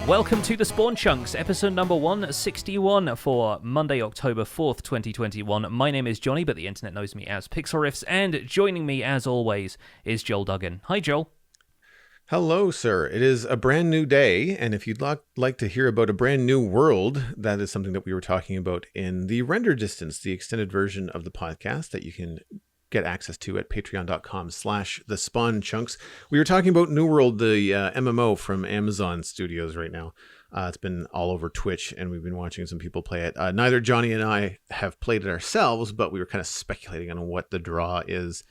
Welcome to the Spawn Chunks, episode number 161 for Monday, October 4th, 2021. My name is Johnny, but the internet knows me as Pixel Riffs, and joining me, as always, is Joel Duggan. Hi, Joel. Hello, sir. It is a brand new day, and if you'd like to hear about a brand new world, that is something that we were talking about in the Render Distance, the extended version of the podcast that you can get access to at patreon.com/thespawnchunks. We were talking about New World, the MMO from Amazon Studios right now. It's been all over Twitch, and we've been watching some people play it. Neither Johnny and I have played it ourselves, but we were kind of speculating on what the draw is,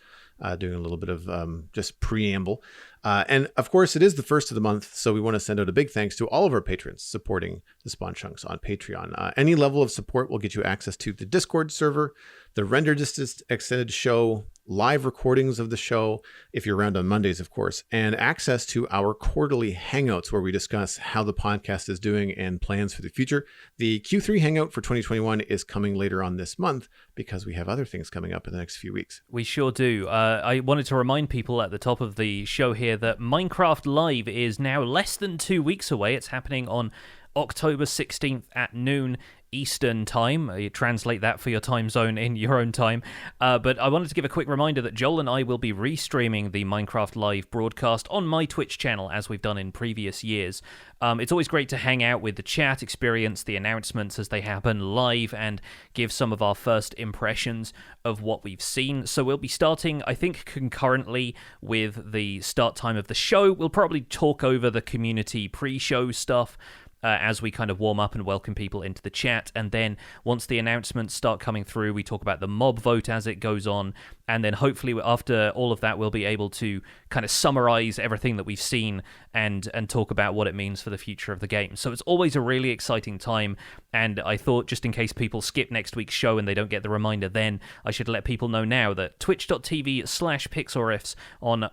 doing a little bit of just preamble. And of course, it is the first of the month, so we want to send out a big thanks to all of our patrons supporting the Spawn Chunks on Patreon. Any level of support will get you access to the Discord server, the Render Distance Extended Show, live recordings of the show, if you're around on Mondays, of course, and access to our quarterly hangouts where we discuss how the podcast is doing and plans for the future. The Q3 hangout for 2021 is coming later on this month because we have other things coming up in the next few weeks. We sure do. I wanted to remind people at the top of the show here that Minecraft Live is now less than 2 weeks away. It's happening on October 16th at noon Eastern time. You translate that for your time zone in your own time. But I wanted to give a quick reminder that Joel and I will be restreaming the Minecraft Live broadcast on my Twitch channel as we've done in previous years. It's always great to hang out with the chat, experience the announcements as they happen live, and give some of our first impressions of what we've seen. So we'll be starting, I think, concurrently with the start time of the show. We'll probably talk over the community pre-show stuff as we kind of warm up and welcome people into the chat. And then once the announcements start coming through, we talk about the mob vote as it goes on. And then hopefully after all of that, we'll be able to kind of summarize everything that we've seen and talk about what it means for the future of the game. So it's always a really exciting time. And I thought, just in case people skip next week's show and they don't get the reminder then, I should let people know now that twitch.tv/pixelriffs on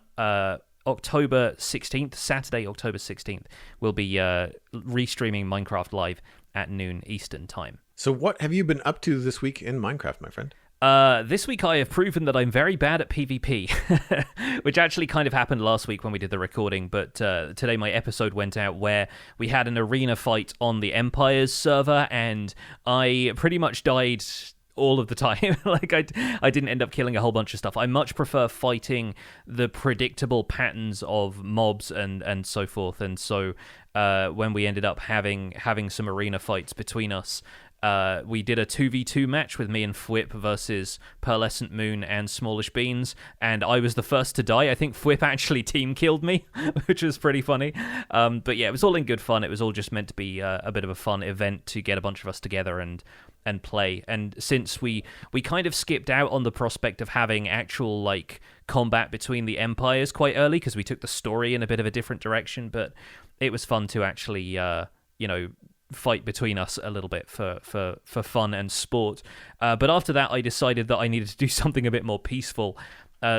October 16th, Saturday, October 16th, we'll be restreaming Minecraft Live at noon Eastern time. So what have you been up to this week in Minecraft, my friend? This week I have proven that I'm very bad at PvP, which actually kind of happened last week when we did the recording, but today my episode went out where we had an arena fight on the Empire's server, and I pretty much died all of the time. Like I didn't end up killing a whole bunch of stuff. I much prefer fighting the predictable patterns of mobs and so forth. And so when we ended up having some arena fights between us, we did a 2v2 match with me and Fwip versus Pearlescent Moon and Smallish Beans, and I was the first to die. I think Fwip actually team killed me, which was pretty funny. But yeah, it was all in good fun. It was all just meant to be a bit of a fun event to get a bunch of us together and play. And since we kind of skipped out on the prospect of having actual like combat between the empires quite early because we took the story in a bit of a different direction, but it was fun to actually fight between us a little bit for fun and sport. But after that, I decided that I needed to do something a bit more peaceful.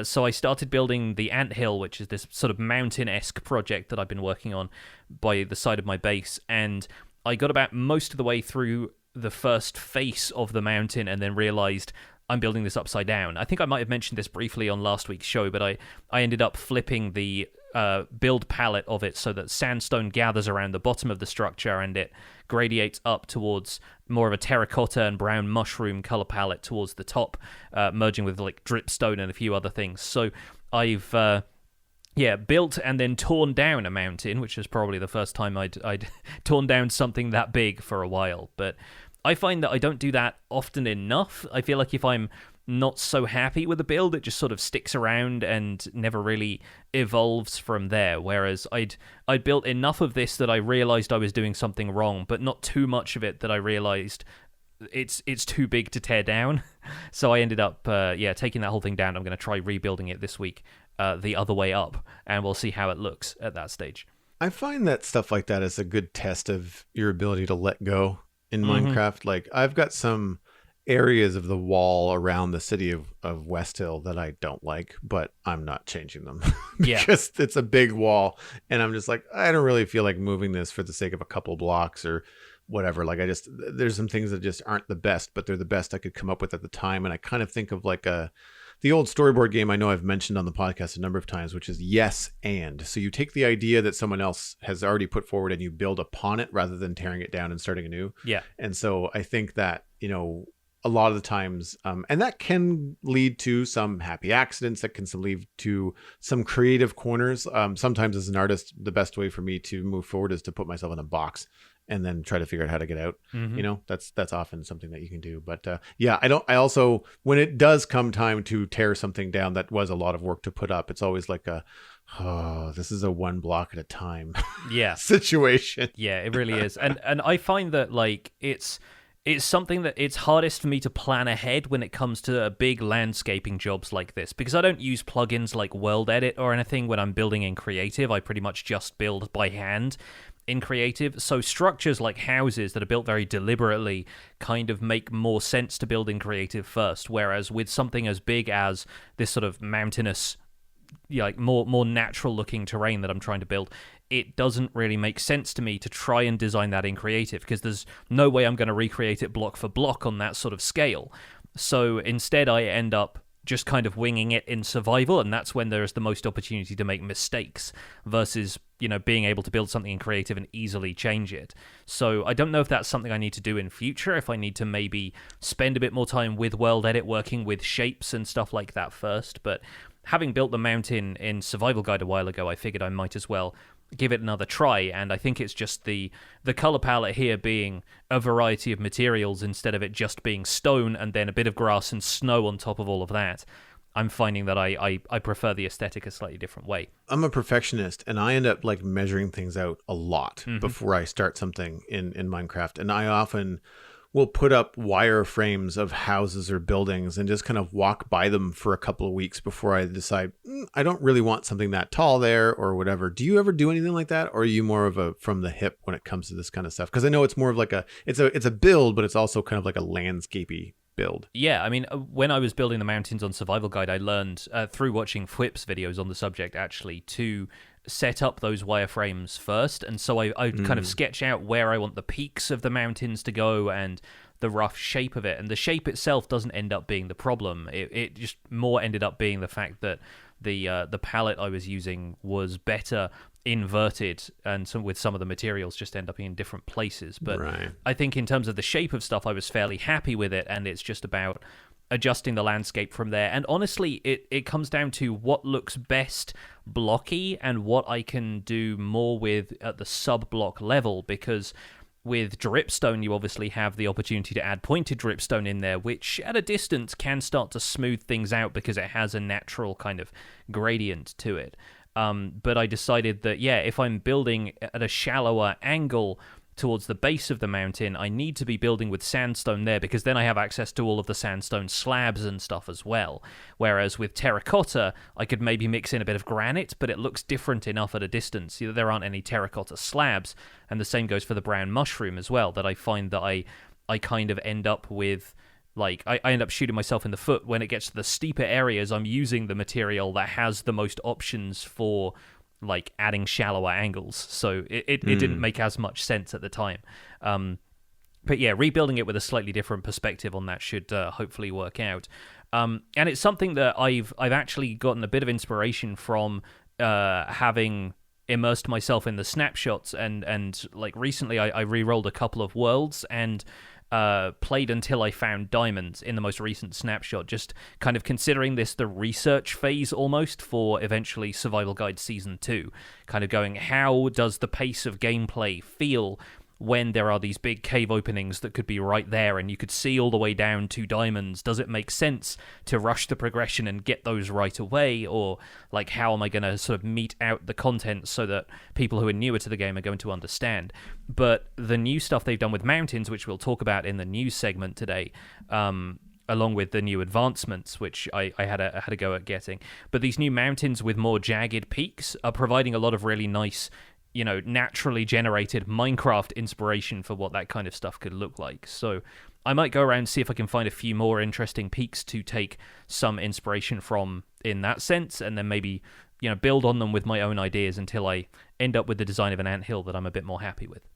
So I started building the Anthill, which is this sort of mountain-esque project that I've been working on by the side of my base. And I got about most of the way through the first face of the mountain and then realized I'm building this upside down. I think I might have mentioned this briefly on last week's show, but I ended up flipping the build palette of it so that sandstone gathers around the bottom of the structure and it gradiates up towards more of a terracotta and brown mushroom color palette towards the top, merging with like dripstone and a few other things. So I've built and then torn down a mountain, which is probably the first time I'd torn down something that big for a while. But I find that I don't do that often enough. I feel like if I'm not so happy with the build, it just sort of sticks around and never really evolves from there. Whereas I'd built enough of this that I realized I was doing something wrong, but not too much of it that I realized it's too big to tear down. So I ended up taking that whole thing down. I'm going to try rebuilding it this week the other way up, and we'll see how it looks at that stage. I find that stuff like that is a good test of your ability to let go in Minecraft. Like I've got some areas of the wall around the city of West Hill that I don't like, but I'm not changing them because it's a big wall and I'm just like, I don't really feel like moving this for the sake of a couple blocks or whatever. Like there's some things that just aren't the best, but they're the best I could come up with at the time. And I kind of think of like the old storyboard game I know I've mentioned on the podcast a number of times, which is yes and. So you take the idea that someone else has already put forward and you build upon it rather than tearing it down and starting anew. Yeah. And so I think that, a lot of the times, and that can lead to some happy accidents, that can lead to some creative corners. Sometimes as an artist, the best way for me to move forward is to put myself in a box and then try to figure out how to get out. Mm-hmm. That's often something that you can do. But I also, when it does come time to tear something down that was a lot of work to put up, it's always like this is a one block at a time situation. Yeah, it really is. And I find that like it's something that it's hardest for me to plan ahead when it comes to big landscaping jobs like this, because I don't use plugins like World Edit or anything when I'm building in Creative. I pretty much just build by hand in Creative. So structures like houses that are built very deliberately kind of make more sense to build in Creative first, whereas with something as big as this sort of mountainous, like more natural looking terrain that I'm trying to build, it doesn't really make sense to me to try and design that in Creative, because there's no way I'm going to recreate it block for block on that sort of scale. So instead I end up just kind of winging it in survival, and that's when there's the most opportunity to make mistakes versus, being able to build something in Creative and easily change it. So I don't know if that's something I need to do in future, if I need to maybe spend a bit more time with World Edit working with shapes and stuff like that first. But having built the mountain in Survival Guide a while ago, I figured I might as well give it another try, and I think it's just the color palette here being a variety of materials instead of it just being stone and then a bit of grass and snow on top of all of that. I'm finding that I prefer the aesthetic a slightly different way. I'm a perfectionist, and I end up like measuring things out a lot before I start something in Minecraft, and I often will put up wireframes of houses or buildings and just kind of walk by them for a couple of weeks before I decide I don't really want something that tall there or whatever. Do you ever do anything like that, or are you more of a from the hip when it comes to this kind of stuff? Because I know it's more of like it's a build, but it's also kind of like a landscapey build. Yeah, I mean, when I was building the mountains on Survival Guide, I learned through watching Fwip's videos on the subject actually to set up those wireframes first, and so I kind of sketch out where I want the peaks of the mountains to go and the rough shape of it, and the shape itself doesn't end up being the problem. It just more ended up being the fact that the palette I was using was better inverted, and with some of the materials just end up in different places. But right. I think in terms of the shape of stuff, I was fairly happy with it, and it's just about adjusting the landscape from there. And honestly, it comes down to what looks best blocky and what I can do more with at the sub-block level, because with Dripstone, you obviously have the opportunity to add pointed Dripstone in there, which at a distance can start to smooth things out because it has a natural kind of gradient to it. But I decided that, if I'm building at a shallower angle towards the base of the mountain, I need to be building with sandstone there, because then I have access to all of the sandstone slabs and stuff as well. Whereas with terracotta, I could maybe mix in a bit of granite, but it looks different enough at a distance. There aren't any terracotta slabs, and the same goes for the brown mushroom as well, that I find that I kind of end up with, like, I end up shooting myself in the foot when it gets to the steeper areas. I'm using the material that has the most options for like adding shallower angles, so it didn't make as much sense at the time. But yeah, rebuilding it with a slightly different perspective on that should hopefully work out. And it's something that I've actually gotten a bit of inspiration from having immersed myself in the snapshots, and like recently I re-rolled a couple of worlds and played until I found diamonds in the most recent snapshot, just kind of considering this the research phase almost for eventually Survival Guide Season 2, kind of going, how does the pace of gameplay feel when there are these big cave openings that could be right there and you could see all the way down to diamonds? Does it make sense to rush the progression and get those right away? Or like, how am I going to sort of mete out the content so that people who are newer to the game are going to understand? But the new stuff they've done with mountains, which we'll talk about in the news segment today, along with the new advancements, which I had a go at getting. But these new mountains with more jagged peaks are providing a lot of really nice, naturally generated Minecraft inspiration for what that kind of stuff could look like. So I might go around and see if I can find a few more interesting peaks to take some inspiration from in that sense, and then maybe, build on them with my own ideas until I end up with the design of an anthill that I'm a bit more happy with.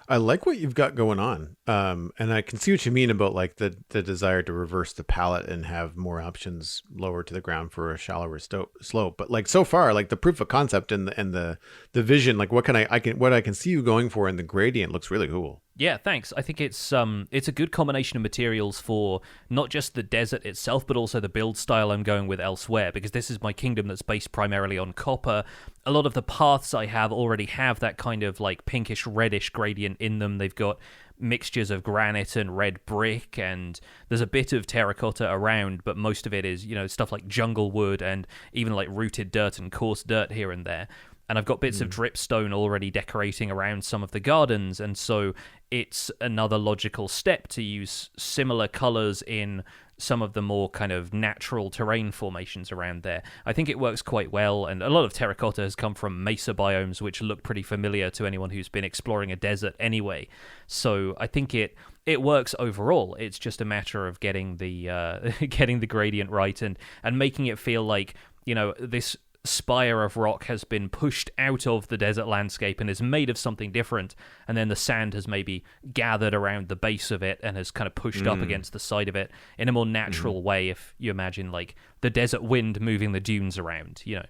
I like what you've got going on. And I can see what you mean about like the desire to reverse the palette and have more options lower to the ground for a shallower slope. But like so far, like the proof of concept and the vision, like what I can see you going for in the gradient looks really cool. Yeah, thanks. I think it's a good combination of materials for not just the desert itself, but also the build style I'm going with elsewhere, because this is my kingdom that's based primarily on copper. A lot of the paths I have already have that kind of like pinkish reddish gradient in them. They've got mixtures of granite and red brick, and there's a bit of terracotta around, but most of it is, stuff like jungle wood and even like rooted dirt and coarse dirt here and there. And I've got bits of dripstone already decorating around some of the gardens, and so it's another logical step to use similar colors in some of the more kind of natural terrain formations around there. I think it works quite well, and a lot of terracotta has come from mesa biomes, which look pretty familiar to anyone who's been exploring a desert anyway. So I think it works overall. It's just a matter of getting the getting the gradient right and making it feel like, this spire of rock has been pushed out of the desert landscape and is made of something different, and then the sand has maybe gathered around the base of it and has kind of pushed up against the side of it in a more natural way, if you imagine like the desert wind moving the dunes around. Yep.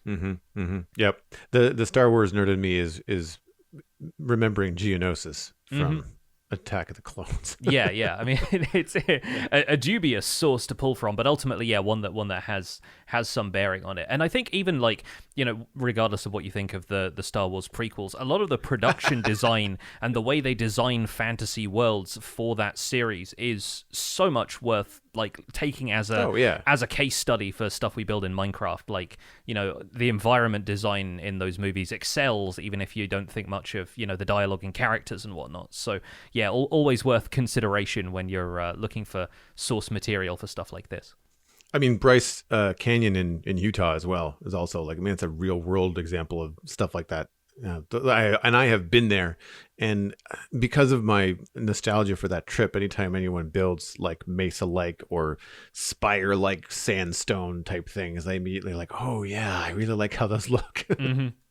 The Star Wars nerd in me is remembering Geonosis from Attack of the Clones. yeah. I mean, it's a dubious source to pull from, but ultimately, one that has some bearing on it. And I think even like, regardless of what you think of the Star Wars prequels, a lot of the production design and the way they design fantasy worlds for that series is so much worth like taking as a case study for stuff we build in Minecraft. Like, the environment design in those movies excels, even if you don't think much of, the dialogue and characters and whatnot. So yeah, always worth consideration when you're looking for source material for stuff like this. I mean, Bryce Canyon in Utah as well is also like, it's a real world example of stuff like that. I have been there, and because of my nostalgia for that trip, anytime anyone builds like mesa-like or spire-like sandstone type things, I immediately like, oh yeah, I really like how those look.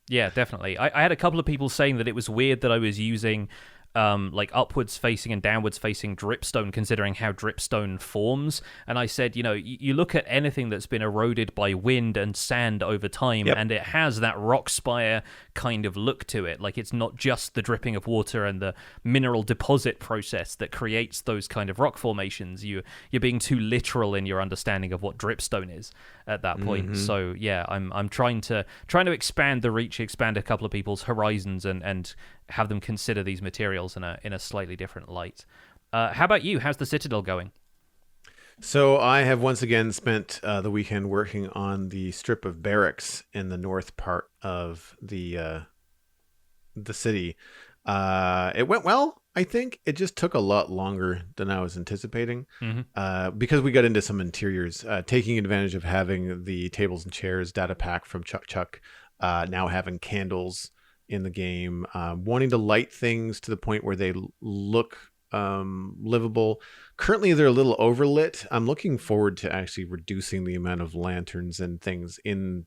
Yeah, definitely. I had a couple of people saying that it was weird that I was using like upwards facing and downwards facing dripstone, considering how dripstone forms. And I said, you look at anything that's been eroded by wind and sand over time, and it has that rock spire kind of look to it. Like, it's not just the dripping of water and the mineral deposit process that creates those kind of rock formations. You're being too literal in your understanding of what dripstone is at that point. So yeah, I'm trying to expand the reach, expand a couple of people's horizons, and have them consider these materials in a slightly different light. How about you? How's the Citadel going? So I have once again spent the weekend working on the strip of barracks in the north part of the city. It went well, I think. It just took a lot longer than I was anticipating because we got into some interiors, taking advantage of having the tables and chairs data pack from Chuck, now having candles in the game, wanting to light things to the point where they look livable. Currently, they're a little overlit. I'm looking forward to actually reducing the amount of lanterns and things in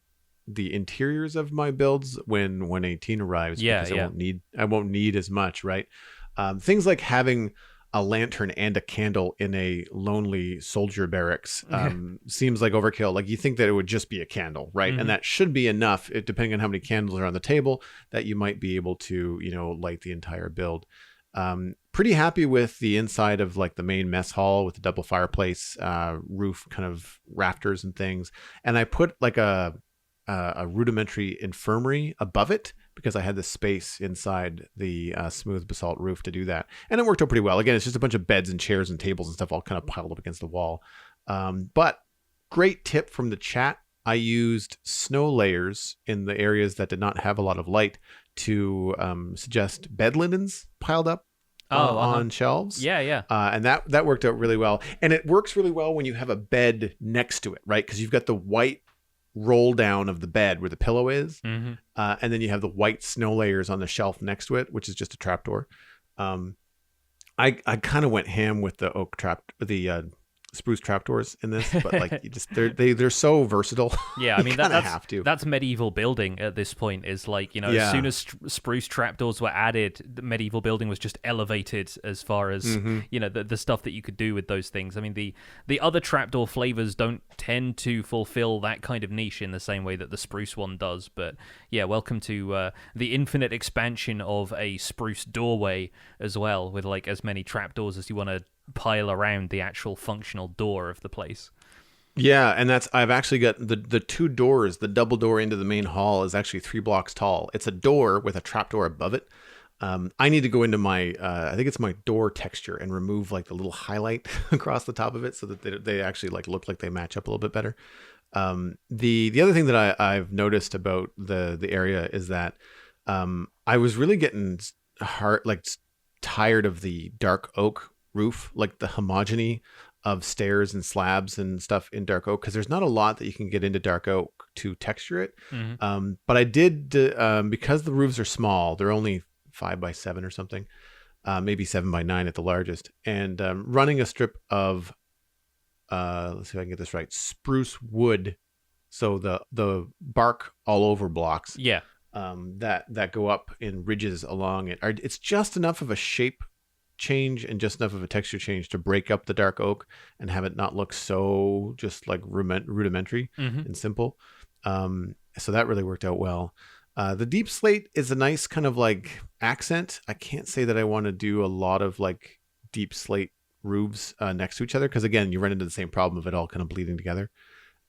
the interiors of my builds when 18 arrives. Because I won't need as much, right? Things like having a lantern and a candle in a lonely soldier barracks seems like overkill. Like, you think that it would just be a candle, right? And that should be enough, depending on how many candles are on the table, that you might be able to, light the entire build. Pretty happy with the inside of like the main mess hall with the double fireplace, roof kind of rafters and things. And I put like a rudimentary infirmary above it because I had the space inside the smooth basalt roof to do that. And it worked out pretty well. Again, it's just a bunch of beds and chairs and tables and stuff all kind of piled up against the wall. But great tip from the chat. I used snow layers in the areas that did not have a lot of light to suggest bed linens piled up on shelves. Yeah. And that worked out really well. And it works really well when you have a bed next to it, right? Because you've got the white roll down of the bed where the pillow is, and then you have the white snow layers on the shelf next to it, which is just a trapdoor. I kind of went ham with the spruce trapdoors in this, but like they're so versatile. Yeah, I mean that's medieval building at this point. Is like, you know, as soon as spruce trapdoors were added, the medieval building was just elevated as far as you know the stuff that you could do with those things. I mean, the other trapdoor flavors don't tend to fulfill that kind of niche in the same way that the spruce one does. But yeah, welcome to the infinite expansion of a spruce doorway as well, with like as many trapdoors as you want to pile around the actual functional door of the place. Yeah, and I've actually got the two doors. The double door into the main hall is actually 3 blocks tall. It's a door with a trapdoor above it. I need to go into my I think it's my door texture and remove like the little highlight across the top of it so that they actually like look like they match up a little bit better. The other thing that I've noticed about the area is that I was really getting tired of the dark oak roof, like the homogeny of stairs and slabs and stuff in dark oak, because there's not a lot that you can get into dark oak to texture it. But I did because the roofs are small, they're only 5x7 or something, maybe 7x9 at the largest, and running a strip of let's see if I can get this right, spruce wood, so the bark all over blocks that go up in ridges along it, it's just enough of a shape change and just enough of a texture change to break up the dark oak and have it not look so just like rudimentary and simple. So that really worked out well. The deep slate is a nice kind of like accent. I can't say that I want to do a lot of like deep slate roofs next to each other, because again, you run into the same problem of it all kind of bleeding together.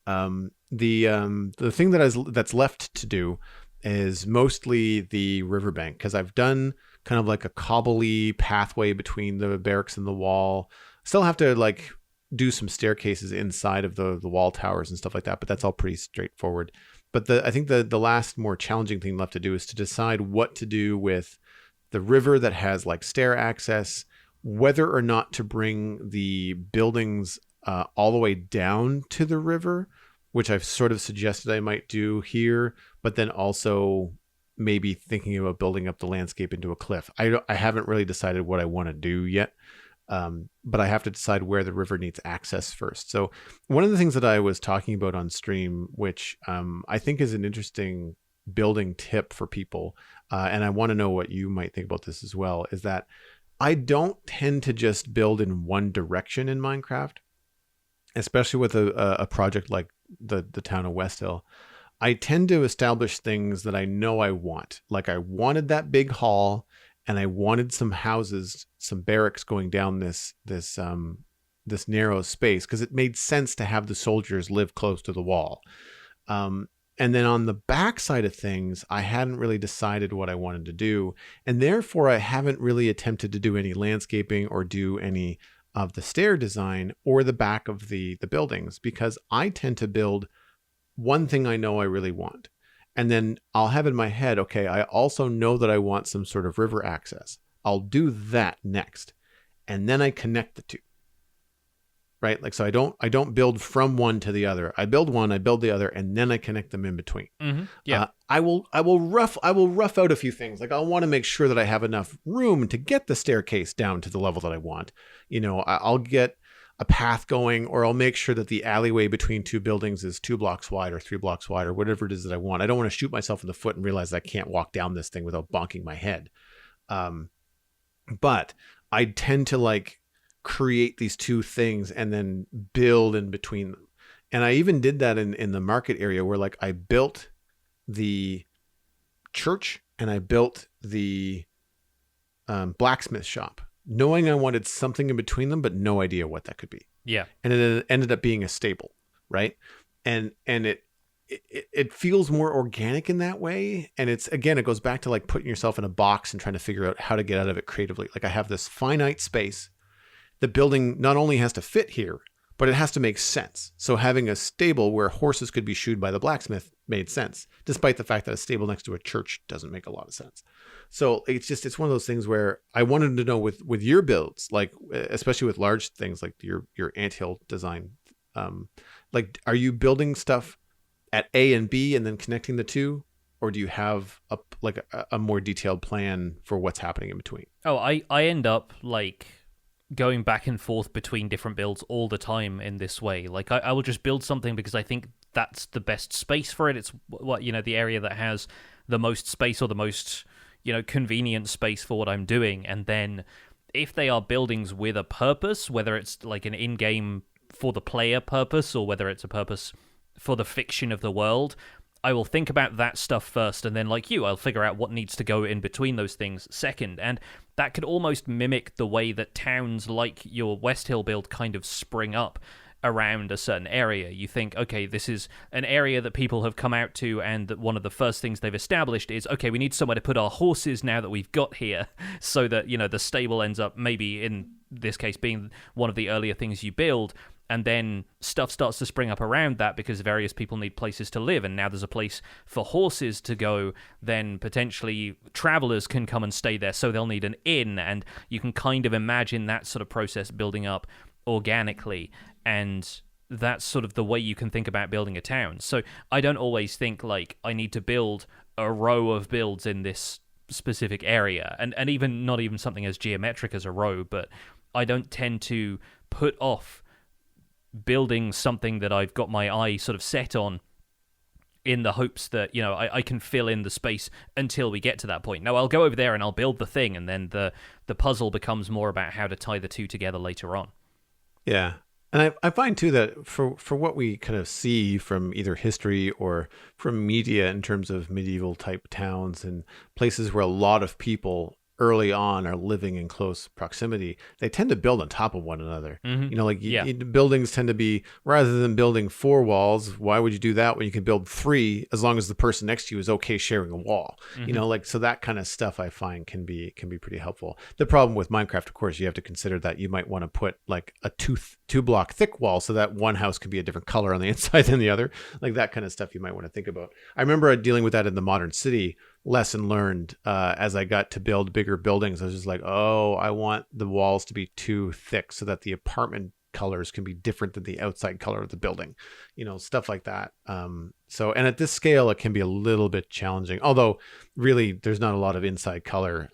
The thing that's left to do is mostly the riverbank, because I've done kind of like a cobbly pathway between the barracks and the wall. Still have to like do some staircases inside of the wall towers and stuff like that, but that's all pretty straightforward. But I think the last more challenging thing left to do is to decide what to do with the river that has like stair access, whether or not to bring the buildings all the way down to the river, which I've sort of suggested I might do here, but then also maybe thinking about building up the landscape into a cliff. I haven't really decided what I want to do yet, but I have to decide where the river needs access first. So one of the things that I was talking about on stream, which I think is an interesting building tip for people, and I want to know what you might think about this as well, is that I don't tend to just build in one direction in Minecraft, especially with a project like the town of West Hill. I tend to establish things that I know I want. Like I wanted that big hall, and I wanted some houses, some barracks going down this narrow space, because it made sense to have the soldiers live close to the wall. And then on the back side of things, I hadn't really decided what I wanted to do, and therefore I haven't really attempted to do any landscaping or do any of the stair design or the back of the buildings, because I tend to build one thing I know I really want, and then I'll have in my head, okay, I also know that I want some sort of river access. I'll do that next, and then I connect the two. Right? Like, so I don't build from one to the other. I build one, I build the other, and then I connect them in between. Yeah. I will rough out a few things. Like, I'll want to make sure that I have enough room to get the staircase down to the level that I want. You know, I'll get a path going, or I'll make sure that the alleyway between two buildings is 2 blocks wide or 3 blocks wide, or whatever it is that I want. I don't want to shoot myself in the foot and realize I can't walk down this thing without bonking my head. But I tend to like create these two things and then build in between them. And I even did that in the market area, where like I built the church and I built the blacksmith shop, knowing I wanted something in between them, but no idea what that could be. Yeah. And it ended up being a stable, right? And it feels more organic in that way. And it's, again, it goes back to like putting yourself in a box and trying to figure out how to get out of it creatively. Like I have this finite space. The building not only has to fit here, but it has to make sense. So having a stable where horses could be shoed by the blacksmith made sense, despite the fact that a stable next to a church doesn't make a lot of sense. So it's one of those things where I wanted to know with your builds, like especially with large things like your anthill design, like are you building stuff at A and B and then connecting the two, or do you have a more detailed plan for what's happening in between? Oh, I end up like going back and forth between different builds all the time in this way. Like I will just build something because I think that's the best space for it. It's what the area that has the most space or the most convenient space for what I'm doing. And then if they are buildings with a purpose, whether it's like an in-game for the player purpose or whether it's a purpose for the fiction of the world, I will think about that stuff first, and then like I'll figure out what needs to go in between those things second. And that could almost mimic the way that towns like your West Hill build kind of spring up around a certain area. You think, okay, this is an area that people have come out to, and that one of the first things they've established is, okay, we need somewhere to put our horses now that we've got here, so that the stable ends up maybe in this case being one of the earlier things you build. And then stuff starts to spring up around that because various people need places to live. And now there's a place for horses to go. Then potentially travelers can come and stay there. So they'll need an inn. And you can kind of imagine that sort of process building up organically. And that's sort of the way you can think about building a town. So I don't always think like I need to build a row of builds in this specific area. And even not even something as geometric as a row. But I don't tend to put off building something that I've got my eye sort of set on in the hopes that I can fill in the space until we get to that point. Now I'll go over there and I'll build the thing, and then the puzzle becomes more about how to tie the two together later on. Yeah. And I find too that for what we kind of see from either history or from media in terms of medieval type towns and places where a lot of people early on are living in close proximity, they tend to build on top of one another. Mm-hmm. Buildings tend to be, rather than building 4 walls, why would you do that when you can build 3 as long as the person next to you is okay sharing a wall? Mm-hmm. So that kind of stuff I find can be pretty helpful. The problem with Minecraft, of course, you have to consider that you might want to put like a 2 block thick wall so that one house can be a different color on the inside than the other. Like that kind of stuff you might want to think about. I remember dealing with that in the modern city. Lesson learned as I got to build bigger buildings. I was just like, oh, I want the walls to be too thick so that the apartment colors can be different than the outside color of the building, stuff like that. And at this scale, it can be a little bit challenging, although really there's not a lot of inside color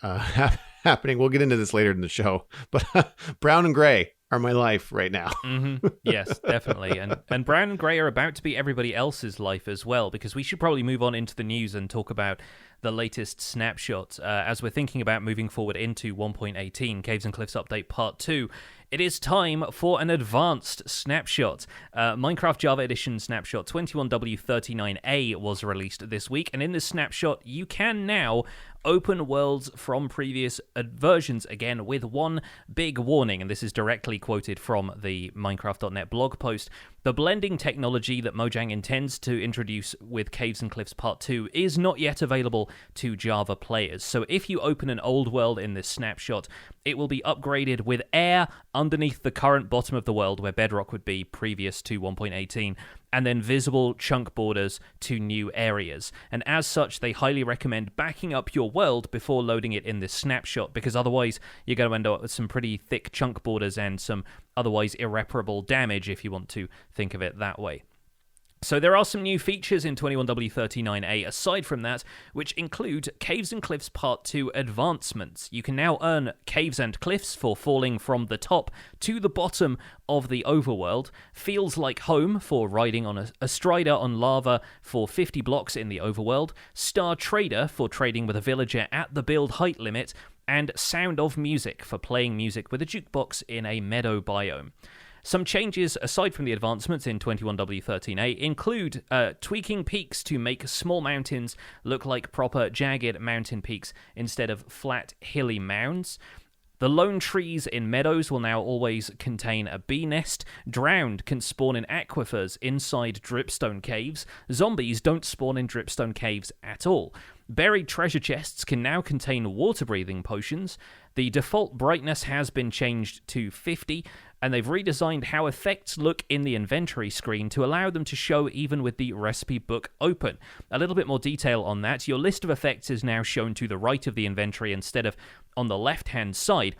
happening. We'll get into this later in the show, but brown and gray are my life right now. Mm-hmm. Yes, definitely. And brown and grey are about to be everybody else's life as well, because we should probably move on into the news and talk about the latest snapshot. As we're thinking about moving forward into 1.18, Caves and Cliffs Update Part 2, it is time for an advanced snapshot. Minecraft Java Edition Snapshot 21W39A was released this week, and in this snapshot, you can now open worlds from previous versions again with one big warning, and this is directly quoted from the Minecraft.net blog post. The blending technology that Mojang intends to introduce with Caves and Cliffs Part 2 is not yet available to Java players. So if you open an old world in this snapshot, it will be upgraded with air underneath the current bottom of the world where bedrock would be previous to 1.18, and then visible chunk borders to new areas. And as such, they highly recommend backing up your world before loading it in this snapshot, because otherwise you're going to end up with some pretty thick chunk borders and some otherwise irreparable damage, if you want to think of it that way. So there are some new features in 21W39A aside from that, which include Caves and Cliffs Part 2 advancements. You can now earn Caves and Cliffs for falling from the top to the bottom of the overworld, Feels Like Home for riding on a strider on lava for 50 blocks in the overworld, Star Trader for trading with a villager at the build height limit, and Sound of Music for playing music with a jukebox in a meadow biome. Some changes, aside from the advancements in 21W13A, include tweaking peaks to make small mountains look like proper jagged mountain peaks instead of flat, hilly mounds. The lone trees in meadows will now always contain a bee nest. Drowned can spawn in aquifers inside dripstone caves. Zombies don't spawn in dripstone caves at all. Buried treasure chests can now contain water-breathing potions. The default brightness has been changed to 50, and they've redesigned how effects look in the inventory screen to allow them to show even with the recipe book open. A little bit more detail on that. Your list of effects is now shown to the right of the inventory instead of on the left-hand side,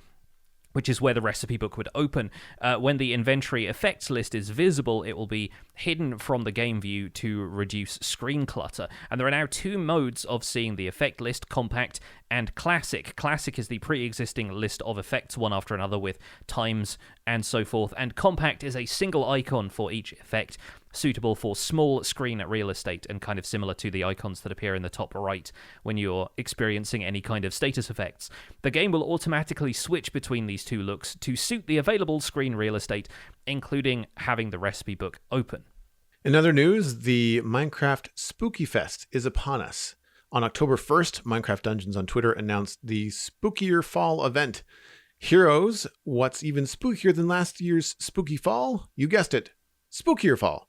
which is where the recipe book would open. When the inventory effects list is visible, it will be hidden from the game view to reduce screen clutter. And there are now 2 modes of seeing the effect list: compact and classic. Classic is the pre-existing list of effects, one after another, with times and so forth. And compact is a single icon for each effect, suitable for small screen real estate and kind of similar to the icons that appear in the top right when you're experiencing any kind of status effects. The game will automatically switch between these 2 looks to suit the available screen real estate, including having the recipe book open. In other news, the Minecraft Spooky Fest is upon us. On October 1st, Minecraft Dungeons on Twitter announced the Spookier Fall event. Heroes, what's even spookier than last year's Spooky Fall? You guessed it, Spookier Fall.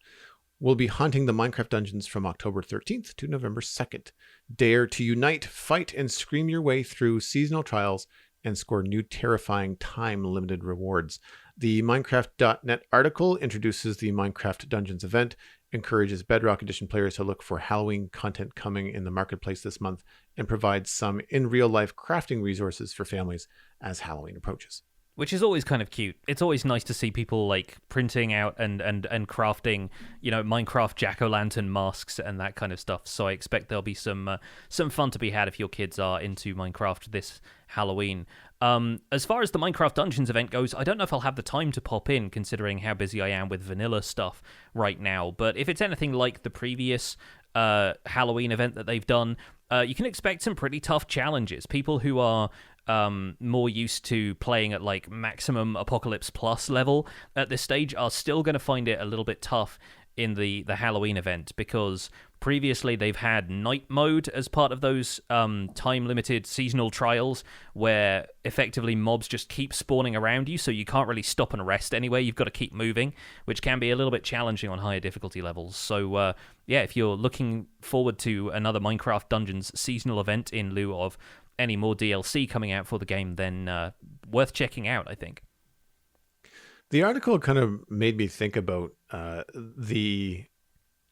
We'll be haunting the Minecraft dungeons from October 13th to November 2nd. Dare to unite, fight, and scream your way through seasonal trials and score new terrifying time-limited rewards. The Minecraft.net article introduces the Minecraft Dungeons event, encourages Bedrock Edition players to look for Halloween content coming in the marketplace this month, and provides some in-real-life crafting resources for families as Halloween approaches. Which is always kind of cute. It's always nice to see people like printing out and crafting, Minecraft jack-o'-lantern masks and that kind of stuff. So I expect there'll be some fun to be had if your kids are into Minecraft this Halloween. As far as the Minecraft Dungeons event goes, I don't know if I'll have the time to pop in, considering how busy I am with vanilla stuff right now. But if it's anything like the previous Halloween event that they've done, you can expect some pretty tough challenges. People who are more used to playing at like maximum Apocalypse Plus level at this stage are still going to find it a little bit tough in the Halloween event, because previously they've had night mode as part of those time-limited seasonal trials, where effectively mobs just keep spawning around you, so you can't really stop and rest anyway. You've got to keep moving, which can be a little bit challenging on higher difficulty levels. So if you're looking forward to another Minecraft Dungeons seasonal event in lieu of any more DLC coming out for the game, then worth checking out, I think. The article kind of made me think about the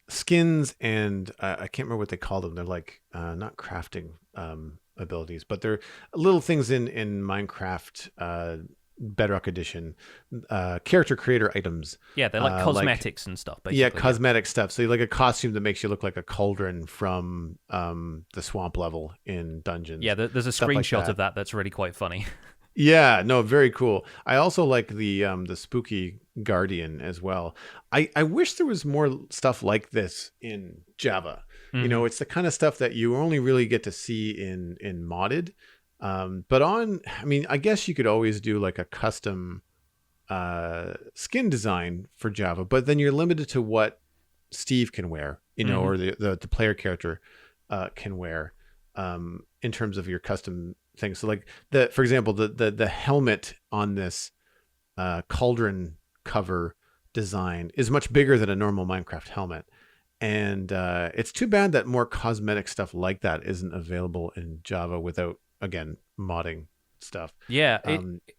skins and I can't remember what they call them. They're like not crafting abilities, but they're little things in Minecraft Bedrock Edition, character creator items. Yeah, they're like cosmetics and stuff, basically. Yeah, cosmetic stuff. So like a costume that makes you look like a cauldron from the swamp level in Dungeons. Yeah, there's a screenshot of that that's really quite funny. Yeah, no, very cool. I also like the Spooky Guardian as well. I wish there was more stuff like this in Java. Mm-hmm. It's the kind of stuff that you only really get to see in modded. But I guess you could always do like a custom skin design for Java, but then you're limited to what Steve can wear, mm-hmm. or the player character can wear in terms of your custom things. So like for example, the helmet on this cauldron cover design is much bigger than a normal Minecraft helmet. And it's too bad that more cosmetic stuff like that isn't available in Java without, again, modding stuff. Yeah,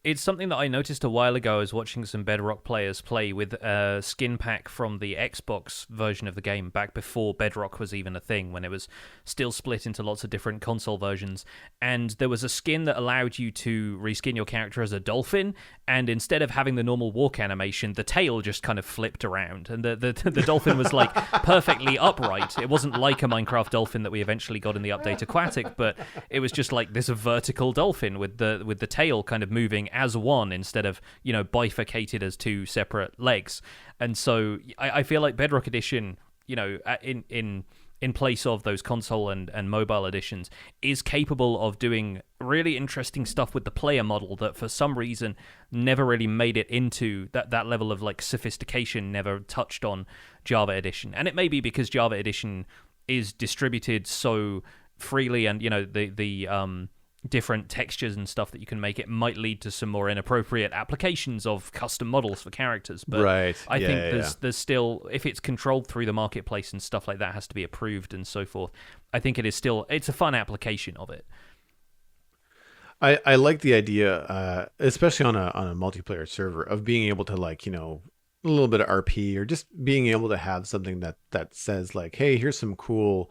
it's something that I noticed a while ago. I was watching some Bedrock players play with a skin pack from the Xbox version of the game back before Bedrock was even a thing, when it was still split into lots of different console versions. And there was a skin that allowed you to reskin your character as a dolphin, and instead of having the normal walk animation, the tail just kind of flipped around, and the dolphin was like perfectly upright. It wasn't like a Minecraft dolphin that we eventually got in the update Aquatic, but it was just like this vertical dolphin with the tail kind of moving as one instead of bifurcated as 2 separate legs. And so I feel like Bedrock Edition, in place of those console and mobile editions, is capable of doing really interesting stuff with the player model that for some reason never really made it into that level of like sophistication, never touched on Java Edition. And it may be because Java Edition is distributed so freely, and the different textures and stuff that you can make, it might lead to some more inappropriate applications of custom models for characters. But right. I think there's still, if it's controlled through the marketplace and stuff like that has to be approved and so forth, I think it's a fun application of it. I like the idea, especially on a multiplayer server, of being able to a little bit of RP, or just being able to have something that says like, hey, here's some cool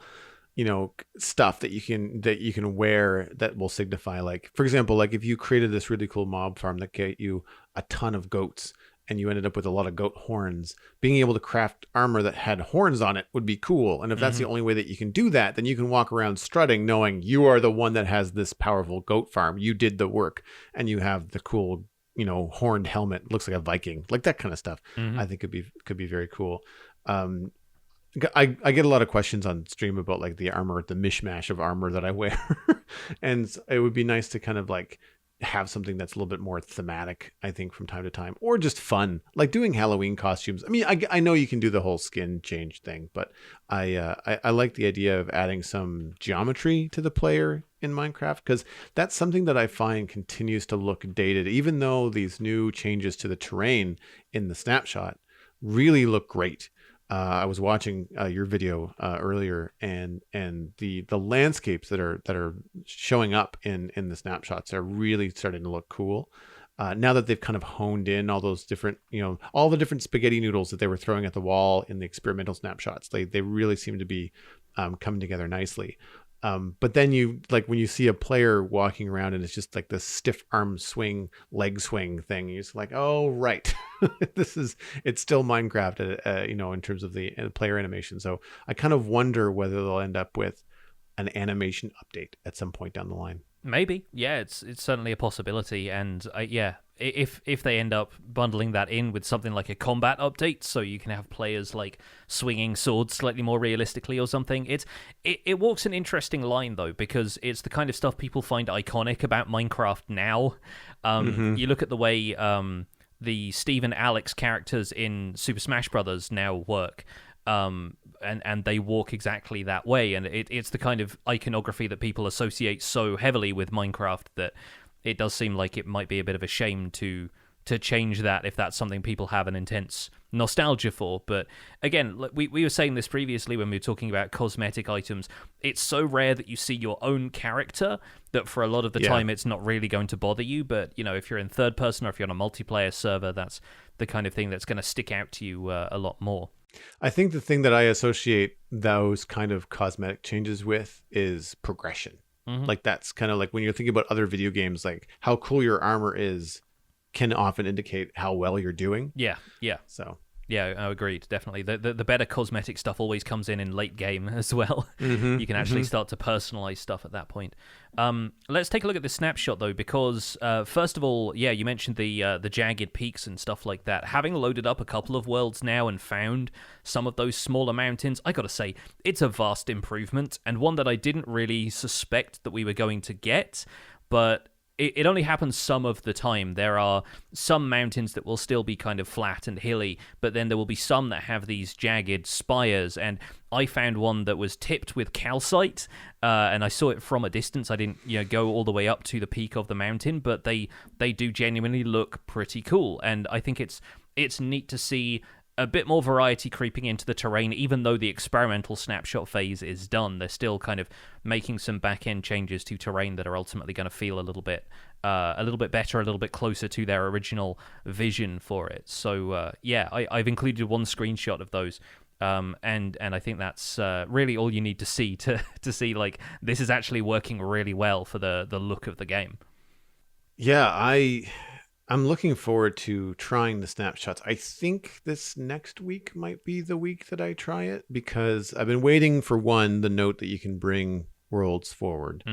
stuff that you can wear that will signify, like, for example, like if you created this really cool mob farm that get you a ton of goats, and you ended up with a lot of goat horns, being able to craft armor that had horns on it would be cool. And if that's the only way that you can do that, then you can walk around strutting knowing you are the one that has this powerful goat farm. You did the work, and you have the cool, horned helmet. Looks like a Viking, like that kind of stuff. I think could be very cool. I get a lot of questions on stream about like the armor, the mishmash of armor that I wear. And it would be nice to kind of like have something that's a little bit more thematic, I think, from time to time, or just fun, like doing Halloween costumes. I mean, I know you can do the whole skin change thing, but I like the idea of adding some geometry to the player in Minecraft, because that's something that I find continues to look dated, even though these new changes to the terrain in the snapshot really look great. I was watching your video earlier, and the landscapes that are showing up in the snapshots are really starting to look cool. Now that they've kind of honed in all those different, all the different spaghetti noodles that they were throwing at the wall in the experimental snapshots, they really seem to be coming together nicely. But then when you see a player walking around and it's just like this stiff arm swing, leg swing thing, you're just like, oh, right. It's still Minecraft, in terms of the player animation. So I kind of wonder whether they'll end up with an animation update at some point down the line. Maybe. Yeah, it's certainly a possibility. And if they end up bundling that in with something like a combat update, so you can have players like swinging swords slightly more realistically or something, it walks an interesting line though, because it's the kind of stuff people find iconic about Minecraft now. You look at the way the Steve and Alex characters in Super Smash Brothers now work. And they walk exactly that way, and it's the kind of iconography that people associate so heavily with Minecraft that it does seem like it might be a bit of a shame to change that if that's something people have an intense nostalgia for. But again, we were saying this previously when we were talking about cosmetic items. It's so rare that you see your own character that for a lot of the time it's not really going to bother you. But if you're in third person or if you're on a multiplayer server, that's the kind of thing that's going to stick out to you a lot more. I think the thing that I associate those kind of cosmetic changes with is progression. Like that's kind of like when you're thinking about other video games, like how cool your armor is can often indicate how well you're doing. Yeah. So yeah, I agreed, definitely. The better cosmetic stuff always comes in late game as well. You can actually start to personalize stuff at that point. Let's take a look at this snapshot, though, because first of all, you mentioned the jagged peaks and stuff like that. Having loaded up a couple of worlds now and found some of those smaller mountains, I gotta say, it's a vast improvement, and one that I didn't really suspect that we were going to get, but it only happens some of the time. There are some mountains that will still be kind of flat and hilly, but then there will be some that have these jagged spires, and I found one that was tipped with calcite, and I saw it from a distance. I didn't go all the way up to the peak of the mountain, but they do genuinely look pretty cool, and I think it's neat to see a bit more variety creeping into the terrain, even though the experimental snapshot phase is done. They're still kind of making some back-end changes to terrain that are ultimately going to feel a little bit better, a little bit closer to their original vision for it. So I've included one screenshot of those, and I think that's really all you need to see to see like this is actually working really well for the look of the game. Yeah, I'm looking forward to trying the snapshots. I think this next week might be the week that I try it, because I've been waiting for the note that you can bring worlds forward.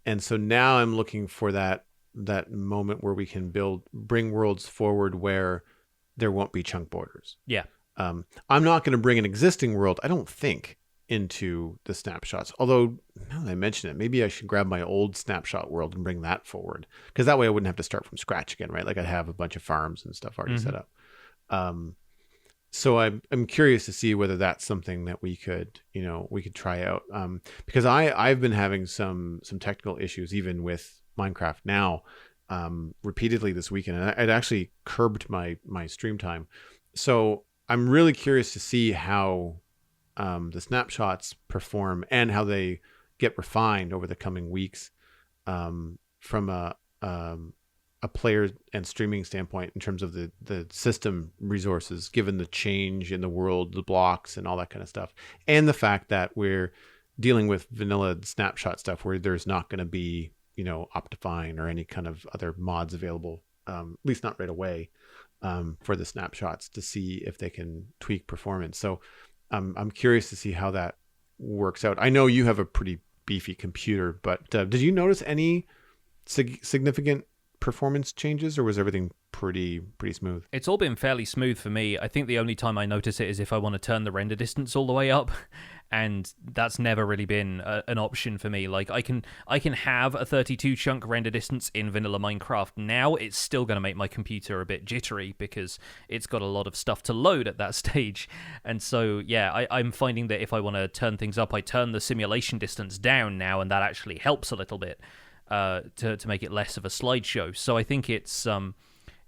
And so now I'm looking for that moment where we can bring worlds forward where there won't be chunk borders. Yeah. I'm not going to bring an existing world, I don't think, into the snapshots. Although, now that I mention it, maybe I should grab my old snapshot world and bring that forward, because that way I wouldn't have to start from scratch again, right? Like I'd have a bunch of farms and stuff already set up. So I'm curious to see whether that's something that we could try out. Because I've been having some technical issues even with Minecraft now, repeatedly this weekend, and I'd actually curbed my stream time. So I'm really curious to see how the snapshots perform and how they get refined over the coming weeks, from a player and streaming standpoint, in terms of the system resources, given the change in the world, the blocks and all that kind of stuff, and the fact that we're dealing with vanilla snapshot stuff where there's not going to be Optifine or any kind of other mods available, at least not right away. for the snapshots to see if they can tweak performance. So I'm curious to see how that works out. I know you have a pretty beefy computer, but did you notice any significant performance changes, or was everything pretty smooth? It's all been fairly smooth for me. I think the only time I notice it is if I want to turn the render distance all the way up, and that's never really been an option for me. Like I can have a 32 chunk render distance in vanilla Minecraft now. It's still going to make my computer a bit jittery because it's got a lot of stuff to load at that stage. And so yeah, I'm finding that if I want to turn things up, I turn the simulation distance down now, and that actually helps a little bit to make it less of a slideshow. So I think it's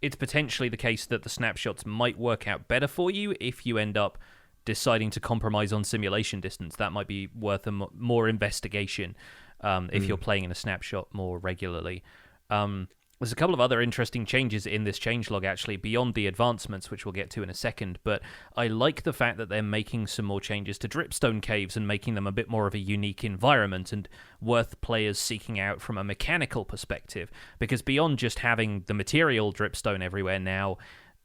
potentially the case that the snapshots might work out better for you if you end up deciding to compromise on simulation distance. That might be worth more investigation if you're playing in a snapshot more regularly. There's a couple of other interesting changes in this changelog, actually, beyond the advancements, which we'll get to in a second, but I like the fact that they're making some more changes to Dripstone caves and making them a bit more of a unique environment and worth players seeking out from a mechanical perspective, because beyond just having the material Dripstone everywhere now,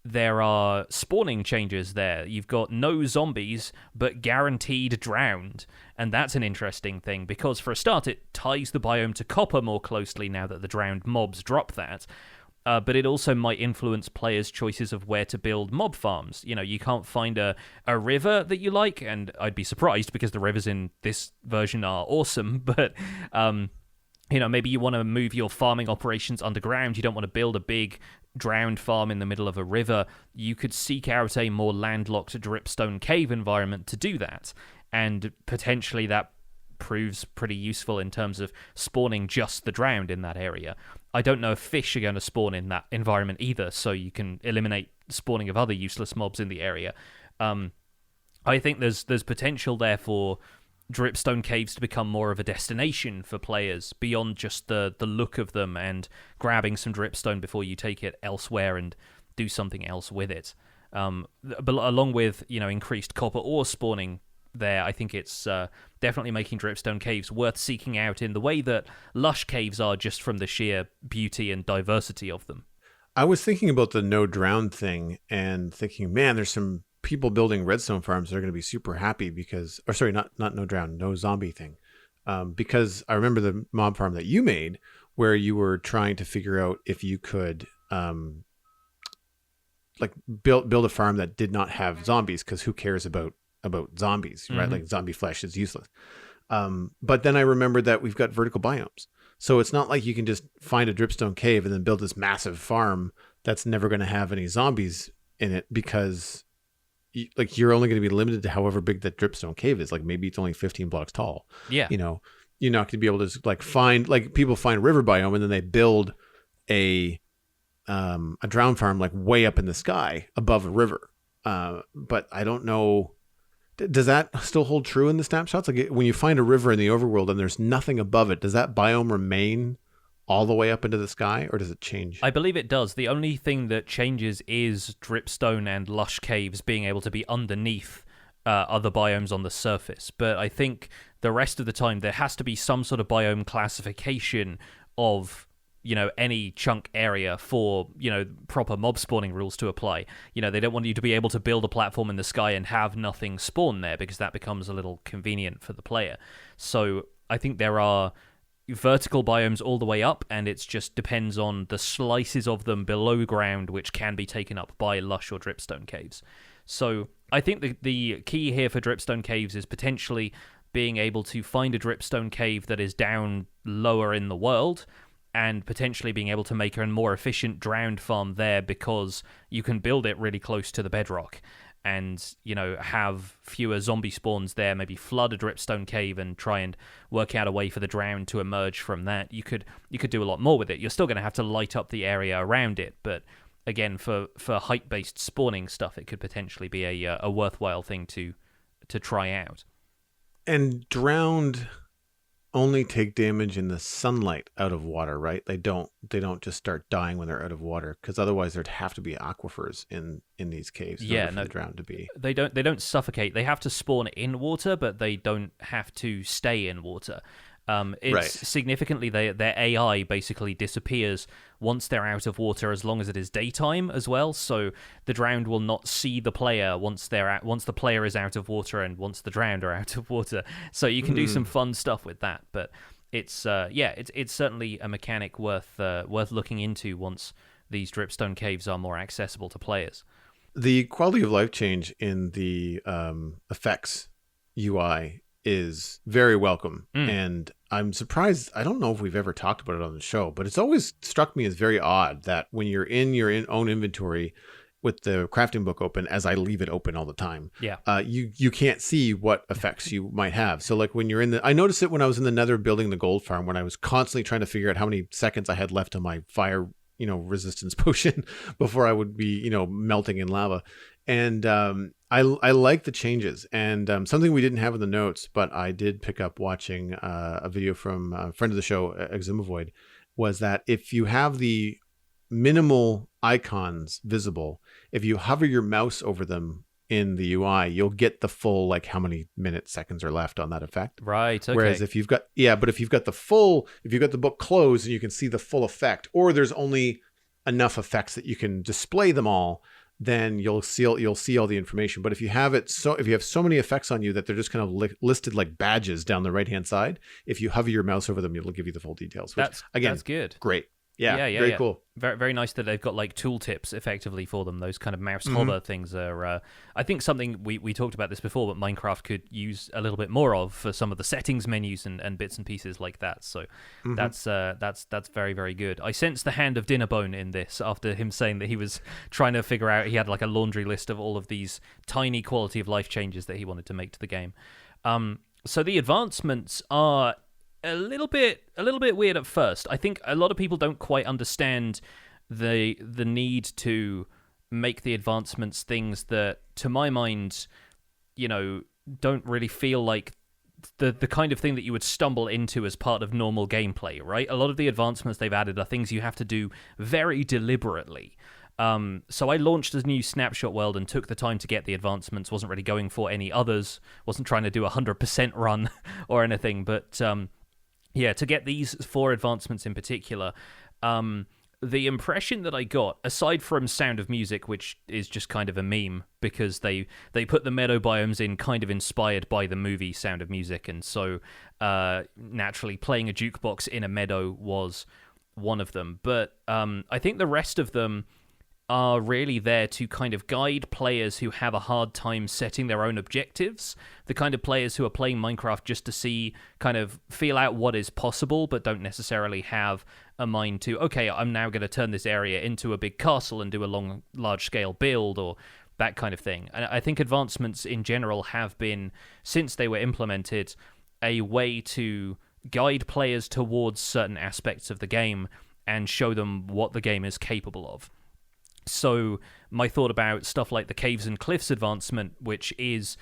there are spawning changes there. You've got no zombies, but guaranteed drowned. And that's an interesting thing, because for a start, it ties the biome to copper more closely now that the drowned mobs drop that. But it also might influence players' choices of where to build mob farms. You know, you can't find a river that you like, and I'd be surprised because the rivers in this version are awesome, but... you know, maybe you want to move your farming operations underground. You don't want to build a big drowned farm in the middle of a river. You could seek out a more landlocked dripstone cave environment to do that. And potentially that proves pretty useful in terms of spawning just the drowned in that area. I don't know if fish are going to spawn in that environment either, so you can eliminate spawning of other useless mobs in the area. I think there's potential there for dripstone caves to become more of a destination for players beyond just the look of them and grabbing some dripstone before you take it elsewhere and do something else with it. But along with, you know, increased copper ore spawning there, I think it's definitely making dripstone caves worth seeking out in the way that lush caves are, just from the sheer beauty and diversity of them. I was thinking about the no drown thing and thinking, man, there's some people building redstone farms that are going to be super happy because, or sorry, not no drown, no zombie thing. Because I remember the mob farm that you made where you were trying to figure out if you could like build a farm that did not have zombies, because who cares about zombies, right? Like zombie flesh is useless. But then I remembered that we've got vertical biomes. So it's not like you can just find a dripstone cave and then build this massive farm that's never going to have any zombies in it, because you're only going to be limited to however big that dripstone cave is. Like maybe it's only 15 blocks tall. Yeah. You know, you're not going to be able to like find, like people find river biome and then they build a drown farm like way up in the sky above a river. But I don't know. Does that still hold true in the snapshots? Like when you find a river in the overworld and there's nothing above it, does that biome remain all the way up into the sky, or does it change? I believe it does. The only thing that changes is dripstone and lush caves being able to be underneath other biomes on the surface. But I think the rest of the time there has to be some sort of biome classification of, you know, any chunk area for, you know, proper mob spawning rules to apply. You know, they don't want you to be able to build a platform in the sky and have nothing spawn there, because that becomes a little convenient for the player. So I think there are vertical biomes all the way up, and it just depends on the slices of them below ground which can be taken up by lush or dripstone caves. So I think the key here for dripstone caves is potentially being able to find a dripstone cave that is down lower in the world, and potentially being able to make a more efficient drowned farm there, because you can build it really close to the bedrock and, you know, have fewer zombie spawns there, maybe flood a dripstone cave and try and work out a way for the drowned to emerge from that. You could do a lot more with it. You're still going to have to light up the area around it, but again, for height-based spawning stuff, it could potentially be a worthwhile thing to try out. And drowned only take damage in the sunlight out of water, right? They don't just start dying when they're out of water, because otherwise there'd have to be aquifers in these caves. Yeah, for the drowned to be. They don't suffocate. They have to spawn in water, but they don't have to stay in water. It's Right. significantly their AI basically disappears once they're out of water, as long as it is daytime as well. So the drowned will not see the player once the player is out of water, and once the drowned are out of water. So you can do some fun stuff with that. But it's it's certainly a mechanic worth looking into once these Dripstone caves are more accessible to players. The quality of life change in the effects UI is very welcome. And I'm surprised. I don't know if we've ever talked about it on the show, but it's always struck me as very odd that when you're in your own inventory with the crafting book open, as I leave it open all the time, you can't see what effects you might have. So like when you're I noticed it when I was in the Nether building the gold farm, when I was constantly trying to figure out how many seconds I had left on my fire resistance potion before I would be melting in lava. And I like the changes. And something we didn't have in the notes, but I did pick up watching a video from a friend of the show, Eximovoid, was that if you have the minimal icons visible, if you hover your mouse over them in the UI, you'll get the full, like, how many minutes, seconds are left on that effect. Right. Okay. Whereas if you've got the book closed and you can see the full effect, or there's only enough effects that you can display them all, then you'll see all the information. But if you have so many effects on you that they're just kind of listed like badges down the right hand side, if you hover your mouse over them, it'll give you the full details. Which, that's good. Great. Yeah, very cool. Very, very nice that they've got like tooltips effectively for them. Those kind of mouse hover things are, I think, something we talked about this before, but Minecraft could use a little bit more of for some of the settings menus and bits and pieces like that. So that's very, very good. I sense the hand of Dinnerbone in this after him saying that he was trying to figure out, he had like a laundry list of all of these tiny quality of life changes that he wanted to make to the game. So the advancements are a little bit weird at first. I think a lot of people don't quite understand the need to make the advancements things that, to my mind, don't really feel like the kind of thing that you would stumble into as part of normal gameplay, right? A lot of the advancements they've added are things you have to do very deliberately. So I launched a new snapshot world and took the time to get the advancements, wasn't really going for any others, wasn't trying to do a 100% run or anything, but to get these 4 advancements in particular, the impression that I got, aside from Sound of Music, which is just kind of a meme because they put the meadow biomes in kind of inspired by the movie Sound of Music, and so naturally playing a jukebox in a meadow was one of them. But I think the rest of them are really there to kind of guide players who have a hard time setting their own objectives, the kind of players who are playing Minecraft just to feel out what is possible, but don't necessarily have a mind to, okay, I'm now going to turn this area into a big castle and do a large-scale build, or that kind of thing. And I think advancements in general have been, since they were implemented, a way to guide players towards certain aspects of the game and show them what the game is capable of. So my thought about stuff like the Caves and Cliffs advancement, which is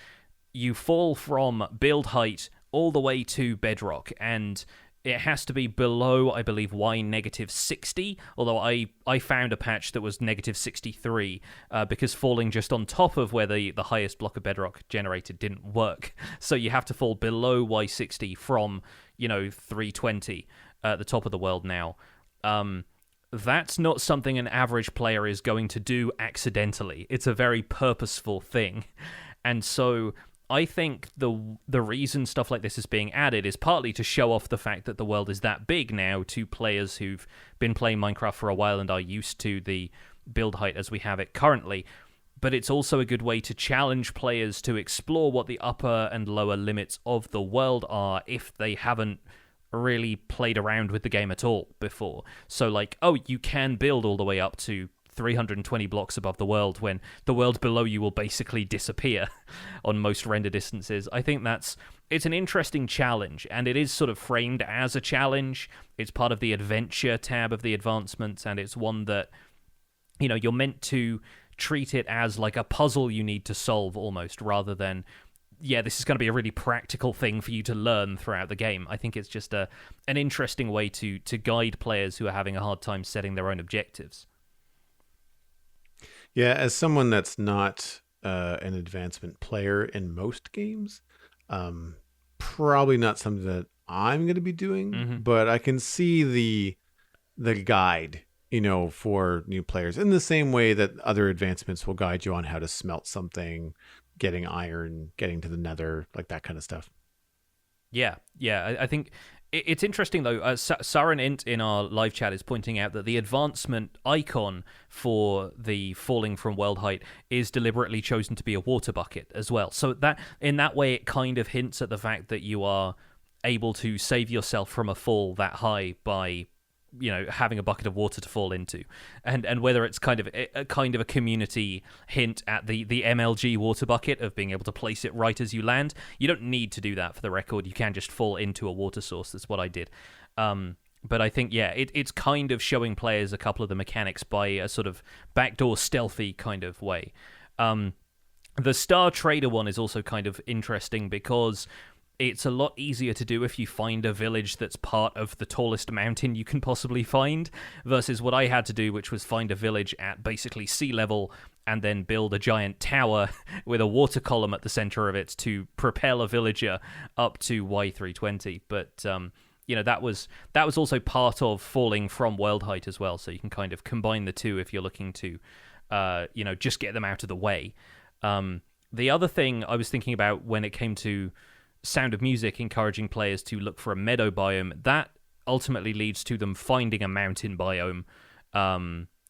you fall from build height all the way to bedrock, and it has to be below, I believe, -60, although I found a patch that was -63 because falling just on top of where the highest block of bedrock generated didn't work. So you have to fall below Y60 from 320 at the top of the world now. That's not something an average player is going to do accidentally. It's a very purposeful thing. And so I think the reason stuff like this is being added is partly to show off the fact that the world is that big now to players who've been playing Minecraft for a while and are used to the build height as we have it currently. But it's also a good way to challenge players to explore what the upper and lower limits of the world are if they haven't really played around with the game at all before. So like, oh, you can build all the way up to 320 blocks above the world when the world below you will basically disappear on most render distances. I think it's an interesting challenge, and it is sort of framed as a challenge. It's part of the adventure tab of the advancements, and it's one that, you're meant to treat it as like a puzzle you need to solve almost, rather than, this is going to be a really practical thing for you to learn throughout the game. I think it's just an interesting way to guide players who are having a hard time setting their own objectives. Yeah, as someone that's not an advancement player in most games, probably not something that I'm going to be doing, but I can see the guide, for new players in the same way that other advancements will guide you on how to smelt something, getting iron, getting to the nether, like that kind of stuff. Yeah. I think it's interesting, though. Saren Int in our live chat is pointing out that the advancement icon for the falling from world height is deliberately chosen to be a water bucket as well. So that in that way, it kind of hints at the fact that you are able to save yourself from a fall that high by having a bucket of water to fall into, and whether it's kind of a community hint at the MLG water bucket of being able to place it right as you land. You don't need to do that for the record. You can just fall into a water source. That's what I did. But I think, it's kind of showing players a couple of the mechanics by a sort of backdoor stealthy kind of way. The Star Trader one is also kind of interesting because it's a lot easier to do if you find a village that's part of the tallest mountain you can possibly find, versus what I had to do, which was find a village at basically sea level and then build a giant tower with a water column at the center of it to propel a villager up to Y320. But that was also part of falling from world height as well, so you can kind of combine the two if you're looking to just get them out of the way. The other thing I was thinking about when it came to Sound of Music encouraging players to look for a meadow biome, that ultimately leads to them finding a mountain biome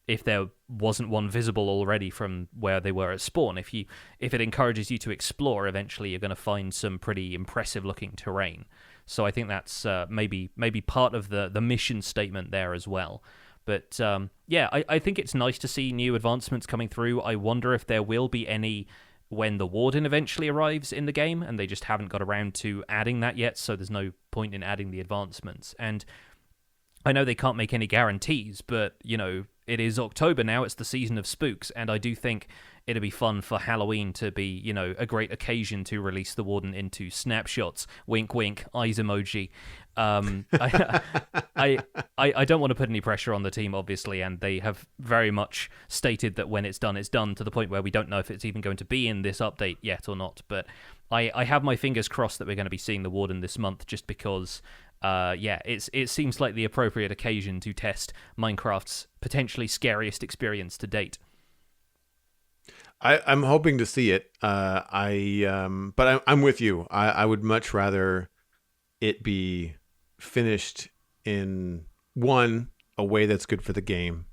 if there wasn't one visible already from where they were at spawn. If it encourages you to explore, eventually you're going to find some pretty impressive looking terrain. So I think that's maybe part of the mission statement there as well. But I think it's nice to see new advancements coming through. I wonder if there will be any when the Warden eventually arrives in the game, and they just haven't got around to adding that yet, so there's no point in adding the advancements. And I know they can't make any guarantees, but, it is October now, it's the season of spooks, and I do think it'd be fun for Halloween to be, a great occasion to release the Warden into snapshots. Wink, wink, eyes emoji. I don't want to put any pressure on the team, obviously, and they have very much stated that when it's done, to the point where we don't know if it's even going to be in this update yet or not. But I have my fingers crossed that we're going to be seeing the Warden this month, just because it seems like the appropriate occasion to test Minecraft's potentially scariest experience to date. I'm hoping to see it. But I'm with you. I would much rather it be finished in one, a way that's good for the game,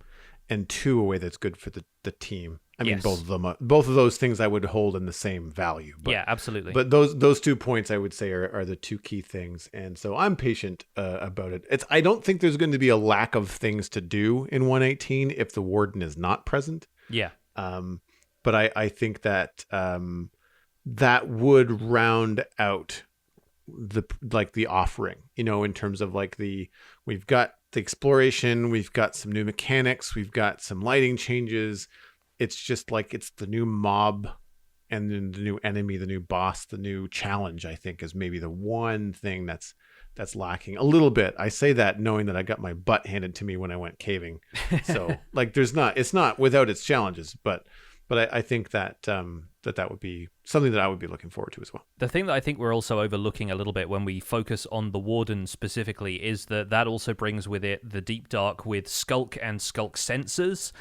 and two, a way that's good for the team. I mean, both of those things I would hold in the same value. But, yeah, absolutely. But those 2 points I would say are the two key things, and so I'm patient about it. I don't think there's going to be a lack of things to do in 118 if the Warden is not present. Yeah. But I think that that would round out the offering, in terms of we've got the exploration, we've got some new mechanics, we've got some lighting changes. It's just it's the new mob and then the new enemy, the new boss, the new challenge, I think, is maybe the one thing that's lacking a little bit. I say that knowing that I got my butt handed to me when I went caving. So it's not without its challenges, but I think that that would be something that I would be looking forward to as well. The thing that I think we're also overlooking a little bit when we focus on the Warden specifically is that also brings with it the Deep Dark with Skulk and Skulk sensors.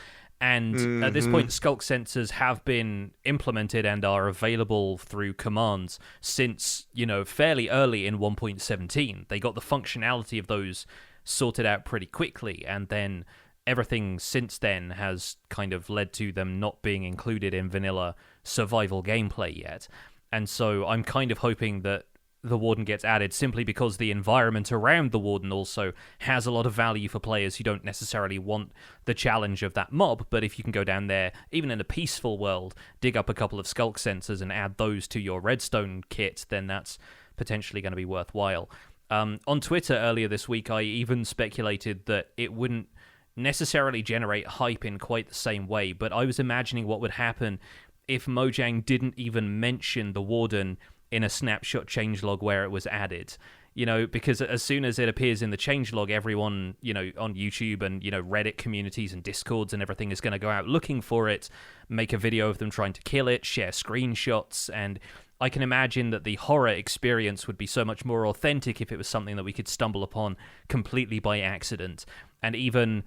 And at this point, Skulk sensors have been implemented and are available through commands since, fairly early in 1.17. They got the functionality of those sorted out pretty quickly, and then everything since then has kind of led to them not being included in vanilla survival gameplay yet. And so I'm kind of hoping that the Warden gets added simply because the environment around the Warden also has a lot of value for players who don't necessarily want the challenge of that mob, but if you can go down there, even in a peaceful world, dig up a couple of Skulk sensors and add those to your redstone kit, then that's potentially going to be worthwhile. On Twitter earlier this week, I even speculated that it wouldn't necessarily generate hype in quite the same way, but I was imagining what would happen if Mojang didn't even mention the Warden in a snapshot changelog where it was added. Because as soon as it appears in the changelog, everyone, on YouTube and, Reddit communities and Discords and everything is going to go out looking for it, make a video of them trying to kill it, share screenshots, and I can imagine that the horror experience would be so much more authentic if it was something that we could stumble upon completely by accident. And even,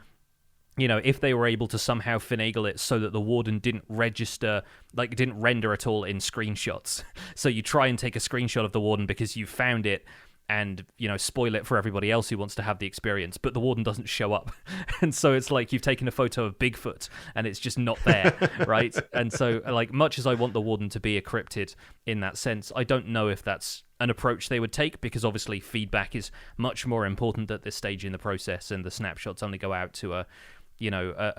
if they were able to somehow finagle it so that the Warden didn't register, like didn't render at all in screenshots. So you try and take a screenshot of the Warden because you found it and, spoil it for everybody else who wants to have the experience, but the Warden doesn't show up. And so it's like you've taken a photo of Bigfoot and it's just not there, right? And so, like, much as I want the Warden to be encrypted in that sense, I don't know if that's an approach they would take, because obviously feedback is much more important at this stage in the process, and the snapshots only go out to a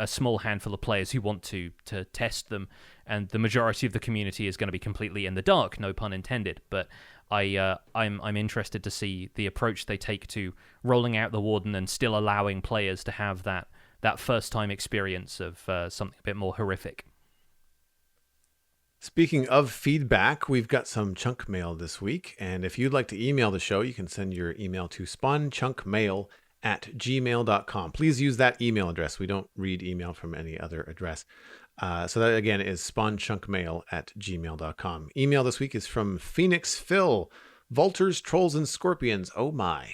small handful of players who want to test them, and the majority of the community is going to be completely in the dark, no pun intended. But I'm interested to see the approach they take to rolling out the Warden and still allowing players to have that first time experience of something a bit more horrific. Speaking of feedback, we've got some chunk mail this week, and if you'd like to email the show, you can send your email to spawnchunkmail@gmail.com. Please use that email address. We don't read email from any other address. So that, again, is spawnchunkmail@gmail.com. Email this week is from Phoenix Phil. Vultures, Trolls, and Scorpions. Oh my.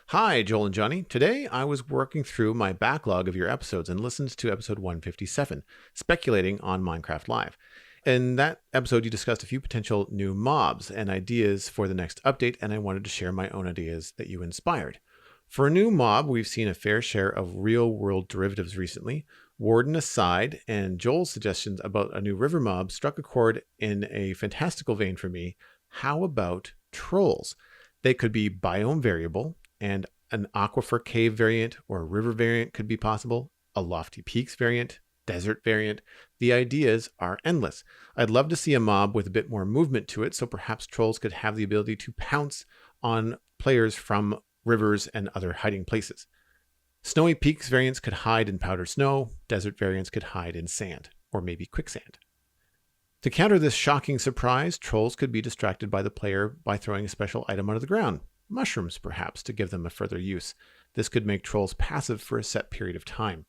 Hi, Joel and Johnny. Today, I was working through my backlog of your episodes and listened to episode 157, speculating on Minecraft Live. In that episode, you discussed a few potential new mobs and ideas for the next update, and I wanted to share my own ideas that you inspired. For a new mob, we've seen a fair share of real-world derivatives recently. Warden aside, and Joel's suggestions about a new river mob struck a chord in a fantastical vein for me. How about trolls? They could be biome variable, and an aquifer cave variant or a river variant could be possible, a lofty peaks variant, desert variant. The ideas are endless. I'd love to see a mob with a bit more movement to it, so perhaps trolls could have the ability to pounce on players from rivers and other hiding places. Snowy peaks variants could hide in powdered snow. Desert variants could hide in sand, or maybe quicksand. To counter this shocking surprise, trolls could be distracted by the player by throwing a special item under the ground. Mushrooms, perhaps, to give them a further use. This could make trolls passive for a set period of time.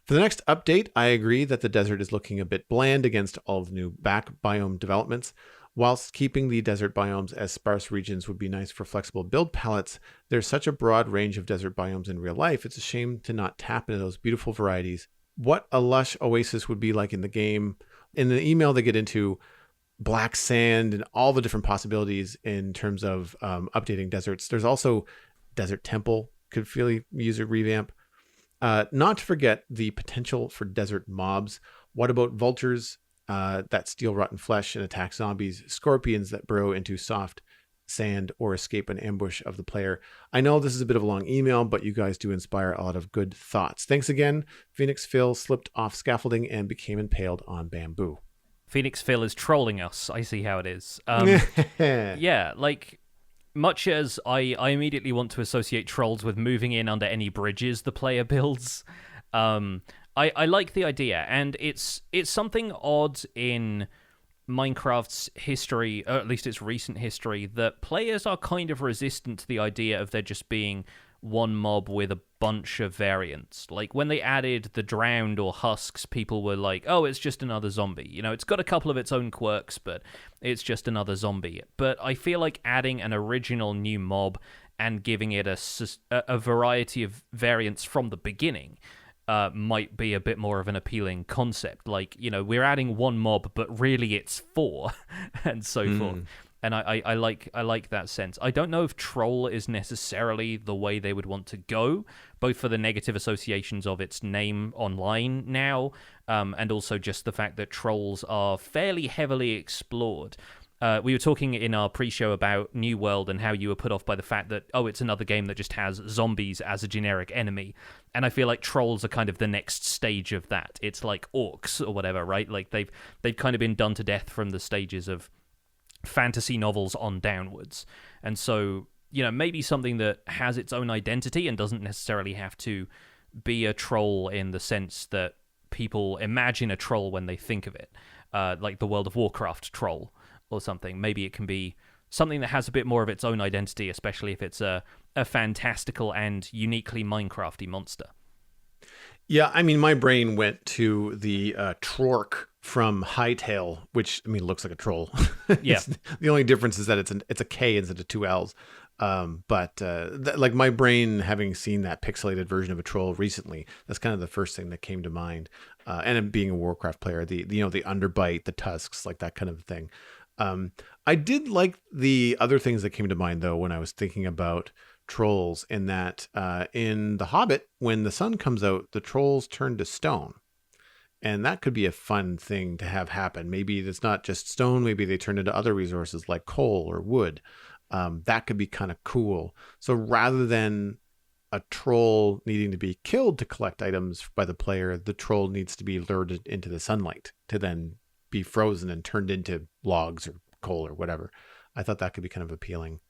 For the next update, I agree that the desert is looking a bit bland against all of the new back biome developments. Whilst keeping the desert biomes as sparse regions would be nice for flexible build palettes, there's such a broad range of desert biomes in real life, it's a shame to not tap into those beautiful varieties. What a lush oasis would be like in the game. In the email, they get into black sand and all the different possibilities in terms of updating deserts. There's also Desert Temple, could really use a revamp. Not to forget the potential for desert mobs. What about vultures that steal rotten flesh and attack zombies? Scorpions that burrow into soft sand or escape an ambush of the player. I know this is a bit of a long email, but you guys do inspire a lot of good thoughts. Thanks again. Phoenix Phil slipped off scaffolding and became impaled on bamboo. Phoenix Phil is trolling us. I see how it is. Yeah, like, much as I immediately want to associate trolls with moving in under any bridges the player builds, I like the idea, and it's something odd in Minecraft's history, or at least its recent history, that players are kind of resistant to the idea of there just being one mob with a bunch of variants. Like, when they added the drowned or husks, people were like, oh, it's just another zombie. It's got a couple of its own quirks, but it's just another zombie. But I feel like adding an original new mob and giving it a variety of variants from the beginning might be a bit more of an appealing concept. Like, we're adding one mob, but really it's 4, and so forth. And I like that sense. I don't know if troll is necessarily the way they would want to go, both for the negative associations of its name online now, and also just the fact that trolls are fairly heavily explored. We were talking in our pre-show about New World and how you were put off by the fact that, oh, it's another game that just has zombies as a generic enemy. And I feel like trolls are kind of the next stage of that. It's like orcs or whatever, right? Like they've kind of been done to death from the stages of fantasy novels on downwards. And so, maybe something that has its own identity and doesn't necessarily have to be a troll in the sense that people imagine a troll when they think of it, like the World of Warcraft troll or something. Maybe it can be something that has a bit more of its own identity, especially if it's a fantastical and uniquely Minecrafty monster. Yeah, I mean, my brain went to the Trork from Hightail, which I mean looks like a troll. Yeah. The only difference is that it's a K instead of two L's. But like my brain, having seen that pixelated version of a troll recently, that's kind of the first thing that came to mind. And being a Warcraft player, the underbite, the tusks, like that kind of thing. I did like the other things that came to mind though when I was thinking about trolls, in that in The Hobbit, when the sun comes out, the trolls turn to stone. And that could be a fun thing to have happen. Maybe it's not just stone. Maybe they turn into other resources like coal or wood. That could be kind of cool. So rather than a troll needing to be killed to collect items by the player, the troll needs to be lured into the sunlight to then be frozen and turned into logs or coal or whatever. I thought that could be kind of appealing.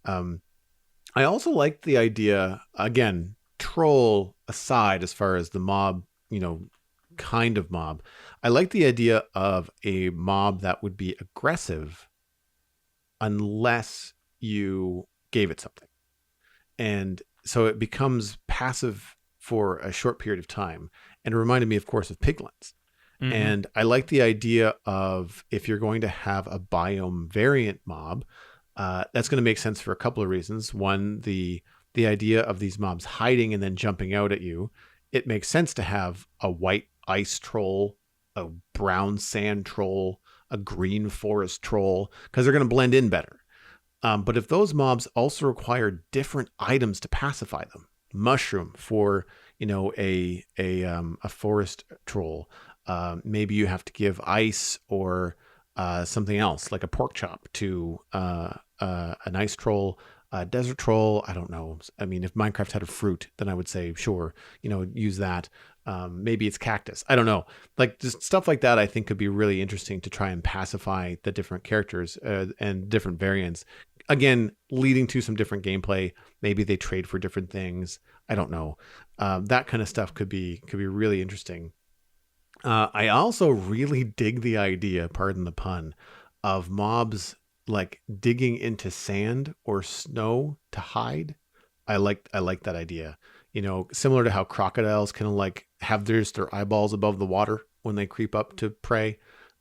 I also liked the idea, again, troll aside, as far as the mob, kind of mob. I like the idea of a mob that would be aggressive unless you gave it something. And so it becomes passive for a short period of time. And it reminded me, of course, of piglins. Mm-hmm. And I like the idea of, if you're going to have a biome variant mob, that's going to make sense for a couple of reasons. One, the idea of these mobs hiding and then jumping out at you. It makes sense to have a white ice troll, a brown sand troll, a green forest troll, because they're going to blend in better. But if those mobs also require different items to pacify them, mushroom for a forest troll, maybe you have to give ice or something else like a pork chop to an ice troll, a desert troll. I don't know. I mean, if Minecraft had a fruit, then I would say sure, use that. Maybe it's cactus. I don't know. Like, just stuff like that, I think could be really interesting to try and pacify the different characters and different variants. Again, leading to some different gameplay. Maybe they trade for different things. I don't know. That kind of stuff could be really interesting. I also really dig the idea, pardon the pun, of mobs like digging into sand or snow to hide. I like that idea. Similar to how crocodiles can like have their eyeballs above the water when they creep up to prey.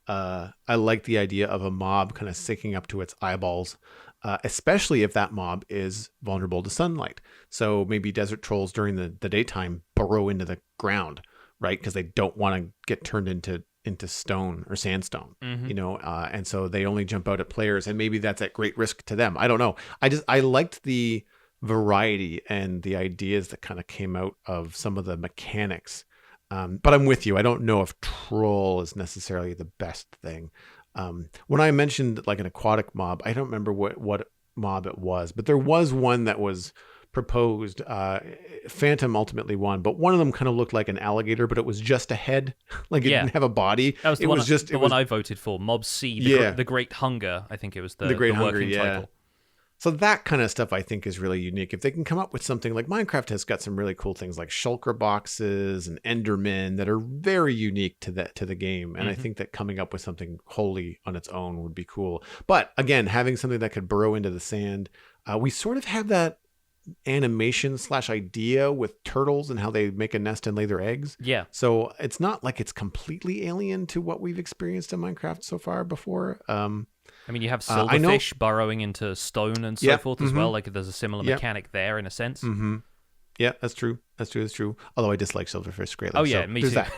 I like the idea of a mob kind of sinking up to its eyeballs, especially if that mob is vulnerable to sunlight. So maybe desert trolls during the daytime burrow into the ground, right? Because they don't want to get turned into stone or sandstone, and so they only jump out at players, and maybe that's at great risk to them. I don't know. I liked the variety and the ideas that kind of came out of some of the mechanics. But I'm with you. I don't know if troll is necessarily the best thing. When I mentioned like an aquatic mob, I don't remember what mob it was, but there was one that was proposed. Phantom ultimately won, but one of them kind of looked like an alligator, but it was just a head. Like it didn't have a body. That was the one I voted for. Mob C, the Great Hunger. I think it was the Great Hunger, working title. So that kind of stuff I think is really unique. If they can come up with something like Minecraft has got some really cool things like shulker boxes and endermen that are very unique to the game. And I think that coming up with something wholly on its own would be cool. But again, having something that could burrow into the sand, we sort of have that animation / idea with turtles and how they make a nest and lay their eggs. Yeah. So it's not like it's completely alien to what we've experienced in Minecraft so far before. I mean, you have silverfish burrowing into stone and so forth as well. Like there's a similar mechanic there in a sense. Mm-hmm. Yeah, that's true. That's true. Although I dislike silverfish greatly. Oh yeah, so me too. That.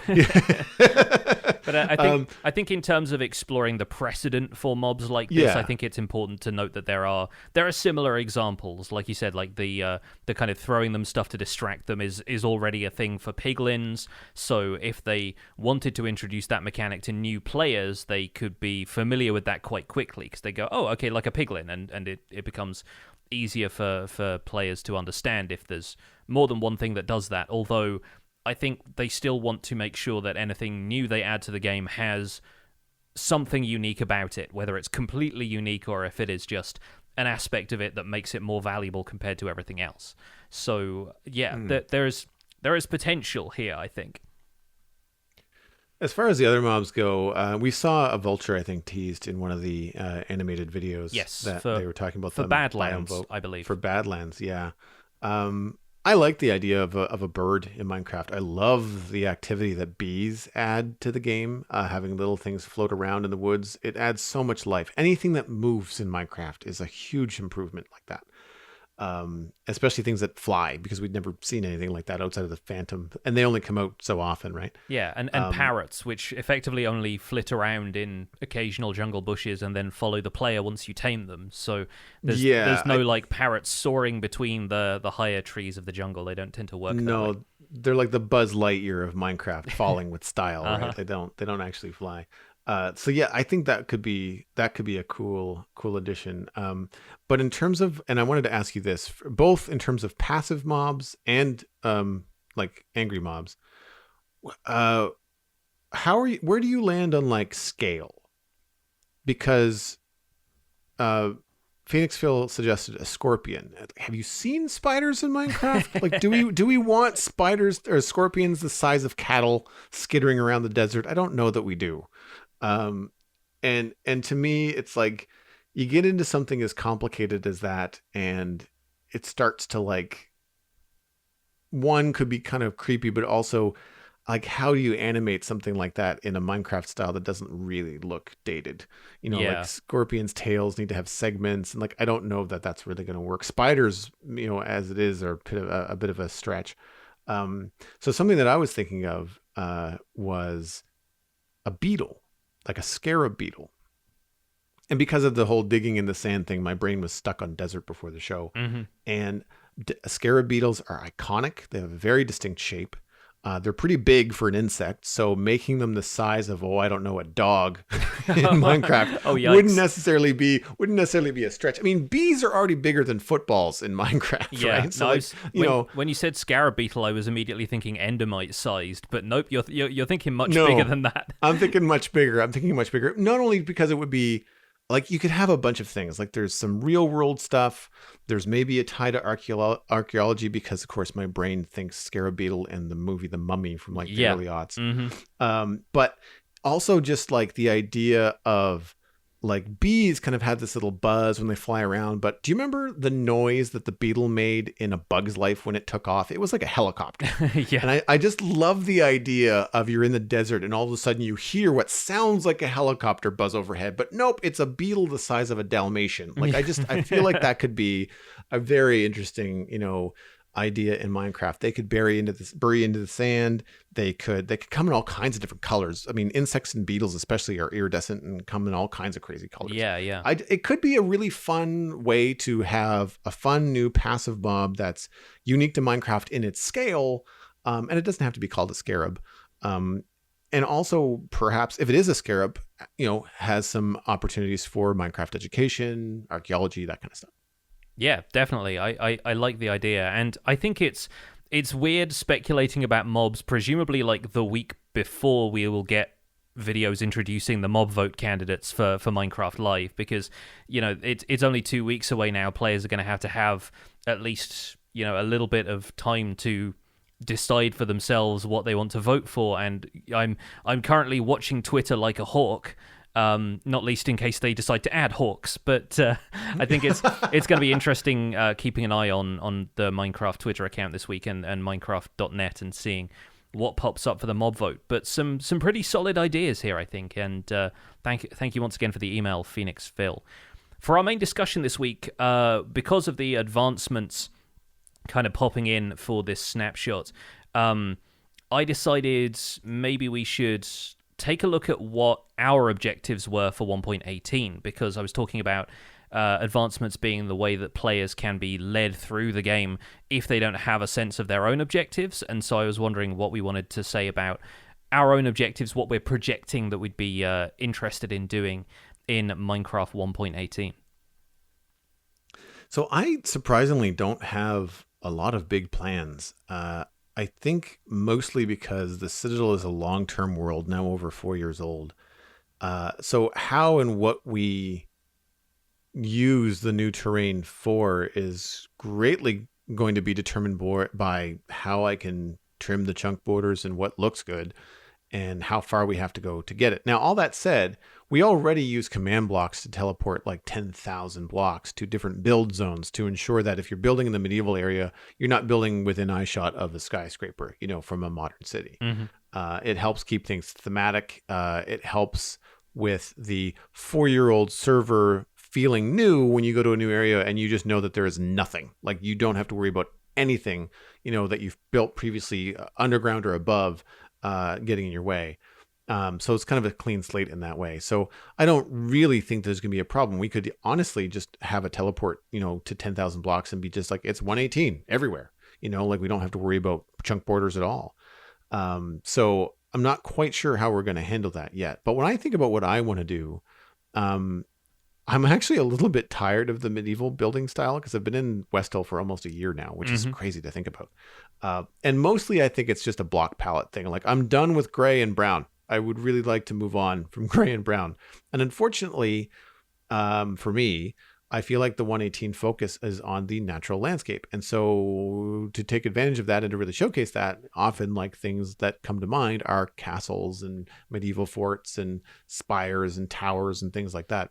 But I think in terms of exploring the precedent for mobs like this, I think it's important to note that there are similar examples. Like you said, like the kind of throwing them stuff to distract them is already a thing for piglins. So if they wanted to introduce that mechanic to new players, they could be familiar with that quite quickly because they go, oh, okay, like a piglin, and it becomes easier for players to understand if there's more than one thing that does that. Although I think they still want to make sure that anything new they add to the game has something unique about it, whether it's completely unique or if it is just an aspect of it that makes it more valuable compared to everything else. So yeah, there is potential here, I think. As far as the other mobs go, we saw a vulture, I think, teased in one of the animated videos. Yes, that they were talking about for Badlands, I believe. For Badlands, yeah. I like the idea of a bird in Minecraft. I love the activity that bees add to the game. Having little things float around in the woods, it adds so much life. Anything that moves in Minecraft is a huge improvement like that. Especially things that fly, because we'd never seen anything like that outside of the Phantom, and they only come out so often, right? Yeah, and parrots, which effectively only flit around in occasional jungle bushes and then follow the player once you tame them. So there's no like parrots soaring between the higher trees of the jungle. They don't tend to work. No, that way. they're like the Buzz Lightyear of Minecraft, falling with style, Uh-huh. right? They don't actually fly. So yeah, I think that could be a cool addition. But in terms of, and I wanted to ask you this, both in terms of passive mobs and like angry mobs, where do you land on like scale? Because Phoenix Phil suggested a scorpion. Have you seen spiders in Minecraft? Like, do we want spiders or scorpions the size of cattle skittering around the desert? I don't know that we do. And to me, it's like you get into something as complicated as that, and it starts to like, one could be kind of creepy, but also like, how do you animate something like that in a Minecraft style that doesn't really look dated? Like scorpions' tails need to have segments, and like, I don't know that that's really going to work. Spiders, as it is, are a bit of a stretch. So something that I was thinking of was a beetle, like a scarab beetle. And because of the whole digging in the sand thing, my brain was stuck on desert before the show. Mm-hmm. And scarab beetles are iconic. They have a very distinct shape. They're pretty big for an insect, so making them the size of, I don't know, a dog in Minecraft wouldn't necessarily be a stretch. I mean, bees are already bigger than footballs in Minecraft, right? So when you said scarab beetle, I was immediately thinking endermite sized, but nope, you're thinking much bigger than that. I'm thinking much bigger. Not only because it would be like, you could have a bunch of things. Like, there's some real world stuff. There's maybe a tie to archaeology, because of course my brain thinks scarab beetle and the movie The Mummy from like the early aughts. Mm-hmm. But also just like the idea of like, bees kind of have this little buzz when they fly around. But do you remember the noise that the beetle made in A Bug's Life when it took off? It was like a helicopter. Yeah. And I just love the idea of, you're in the desert and all of a sudden you hear what sounds like a helicopter buzz overhead, but nope, it's a beetle the size of a Dalmatian. Like, I feel like that could be a very interesting, idea in Minecraft. They could bury into the sand. They could come in all kinds of different colors. I mean, insects and beetles especially are iridescent and come in all kinds of crazy colors. Yeah. It could be a really fun way to have a fun new passive mob that's unique to Minecraft in its scale, and it doesn't have to be called a scarab. And also, perhaps if it is a scarab, has some opportunities for Minecraft education, archaeology, that kind of stuff. Yeah, definitely. I like the idea, and I think it's weird speculating about mobs, presumably like the week before we will get videos introducing the mob vote candidates for Minecraft Live, because it's only 2 weeks away now. Players are going to have at least a little bit of time to decide for themselves what they want to vote for, and I'm currently watching Twitter like a hawk. Not least in case they decide to add hawks, but I think it's going to be interesting keeping an eye on the Minecraft Twitter account this week and Minecraft.net and seeing what pops up for the mob vote. But some pretty solid ideas here, I think, and thank you once again for the email, Phoenix Phil. For our main discussion this week, because of the advancements kind of popping in for this snapshot, I decided maybe we should take a look at what our objectives were for 1.18, because I was talking about advancements being the way that players can be led through the game if they don't have a sense of their own objectives. And so I was wondering what we wanted to say about our own objectives, what we're projecting that we'd be interested in doing in Minecraft 1.18. So I surprisingly don't have a lot of big plans. I think mostly because the Citadel is a long-term world, now over 4 years old. So how and what we use the new terrain for is greatly going to be determined by how I can trim the chunk borders and what looks good and how far we have to go to get it. Now, all that said, we already use command blocks to teleport like 10,000 blocks to different build zones to ensure that if you're building in the medieval area, you're not building within eyeshot of a skyscraper, from a modern city. Mm-hmm. It helps keep things thematic. It helps with the 4-year-old server feeling new when you go to a new area and you just know that there is nothing. Like you don't have to worry about anything, that you've built previously underground or above getting in your way. So it's kind of a clean slate in that way. So I don't really think there's going to be a problem. We could honestly just have a teleport, to 10,000 blocks and be just like, it's 118 everywhere, like we don't have to worry about chunk borders at all. So I'm not quite sure how we're going to handle that yet. But when I think about what I want to do, I'm actually a little bit tired of the medieval building style because I've been in West Hill for almost a year now, which is crazy to think about. And mostly I think it's just a block palette thing. Like I'm done with gray and brown. I would really like to move on from gray and brown. And unfortunately, for me, I feel like the 118 focus is on the natural landscape. And so to take advantage of that and to really showcase that, often like things that come to mind are castles and medieval forts and spires and towers and things like that.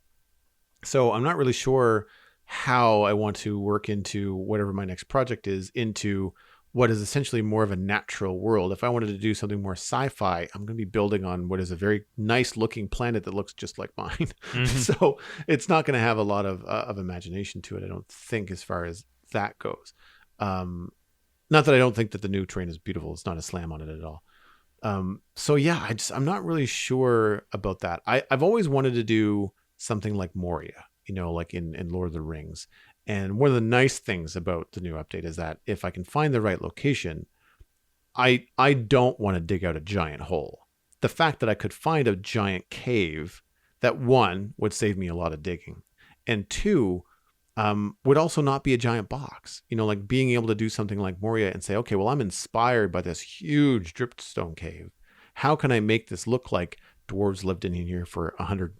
So I'm not really sure how I want to work into whatever my next project is into what is essentially more of a natural world. If I wanted to do something more sci-fi, I'm going to be building on what is a very nice looking planet that looks just like mine. So it's not going to have a lot of imagination to it, I don't think, as far as that goes. Not that I don't think that the new terrain is beautiful. It's not a slam on it at all. So yeah, I'm not really sure about that. I've always wanted to do something like Moria, like in Lord of the Rings. And one of the nice things about the new update is that if I can find the right location, I don't want to dig out a giant hole. The fact that I could find a giant cave, that one, would save me a lot of digging. And two, would also not be a giant box. Like being able to do something like Moria and say, okay, well, I'm inspired by this huge Dripstone cave. How can I make this look like dwarves lived in here for 100,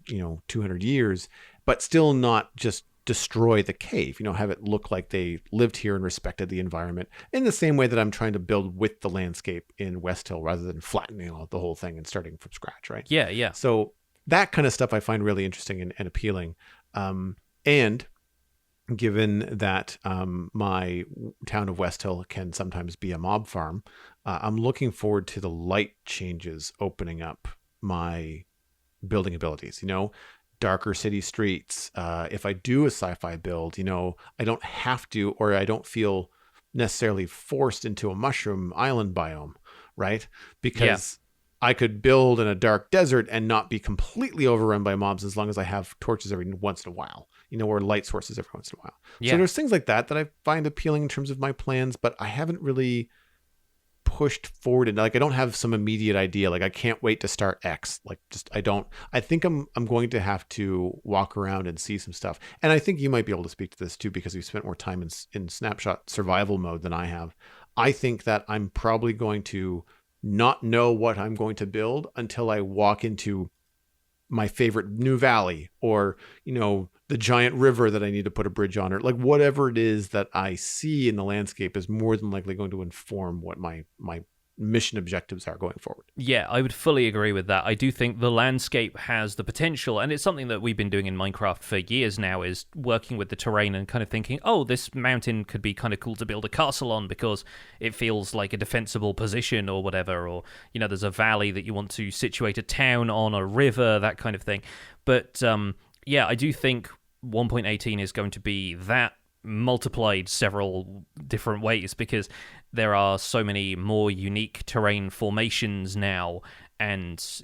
200 years, but still not just destroy the cave, have it look like they lived here and respected the environment in the same way that I'm trying to build with the landscape in West Hill rather than flattening out the whole thing and starting from scratch, right? Yeah. So that kind of stuff I find really interesting and appealing. And given that my town of West Hill can sometimes be a mob farm, I'm looking forward to the light changes opening up my building abilities, darker city streets. If I do a sci-fi build, I don't have to, or I don't feel necessarily forced into a mushroom island biome, right? Because I could build in a dark desert and not be completely overrun by mobs as long as I have torches every once in a while, or light sources every once in a while. So there's things like that I find appealing in terms of my plans, but I haven't really pushed forward, and like I don't have some immediate idea, like I can't wait to start X. Like I think I'm going to have to walk around and see some stuff. And I think you might be able to speak to this too, because you've spent more time in Snapshot survival mode than I have. I think that I'm probably going to not know what I'm going to build until I walk into my favorite new valley, or the giant river that I need to put a bridge on, or like whatever it is that I see in the landscape is more than likely going to inform what my mission objectives are going forward. Yeah, I would fully agree with that. I do think the landscape has the potential, and it's something that we've been doing in Minecraft for years now, is working with the terrain and kind of thinking, oh, this mountain could be kind of cool to build a castle on because it feels like a defensible position or whatever, or, there's a valley that you want to situate a town on, a river, that kind of thing. But, I do think 1.18 is going to be that multiplied several different ways, because there are so many more unique terrain formations now, and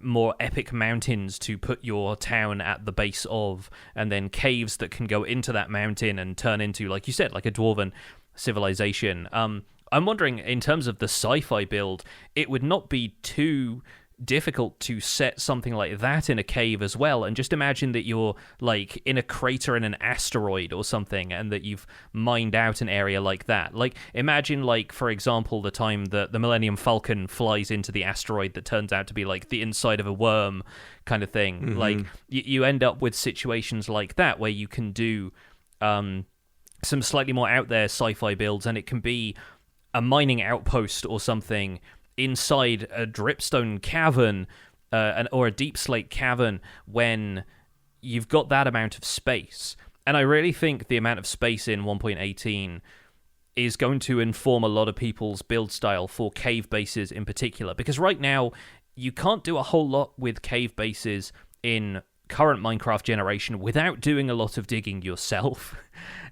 more epic mountains to put your town at the base of, and then caves that can go into that mountain and turn into, like you said, like a dwarven civilization. I'm wondering, in terms of the sci-fi build, it would not be too difficult to set something like that in a cave as well, and just imagine that you're like in a crater in an asteroid or something, and that you've mined out an area like that. Like imagine, like, for example, the time that the Millennium Falcon flies into the asteroid that turns out to be like the inside of a worm kind of thing. Like you end up with situations like that where you can do some slightly more out there sci-fi builds, and it can be a mining outpost or something inside a dripstone cavern or a deep slate cavern when you've got that amount of space. And I really think the amount of space in 1.18 is going to inform a lot of people's build style for cave bases in particular. Because right now, you can't do a whole lot with cave bases in current Minecraft generation without doing a lot of digging yourself.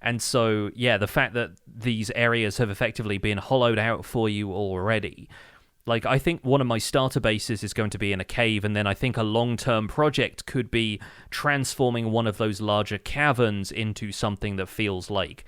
And so, yeah, the fact that these areas have effectively been hollowed out for you already. Like, I think one of my starter bases is going to be in a cave, and then I think a long-term project could be transforming one of those larger caverns into something that feels like,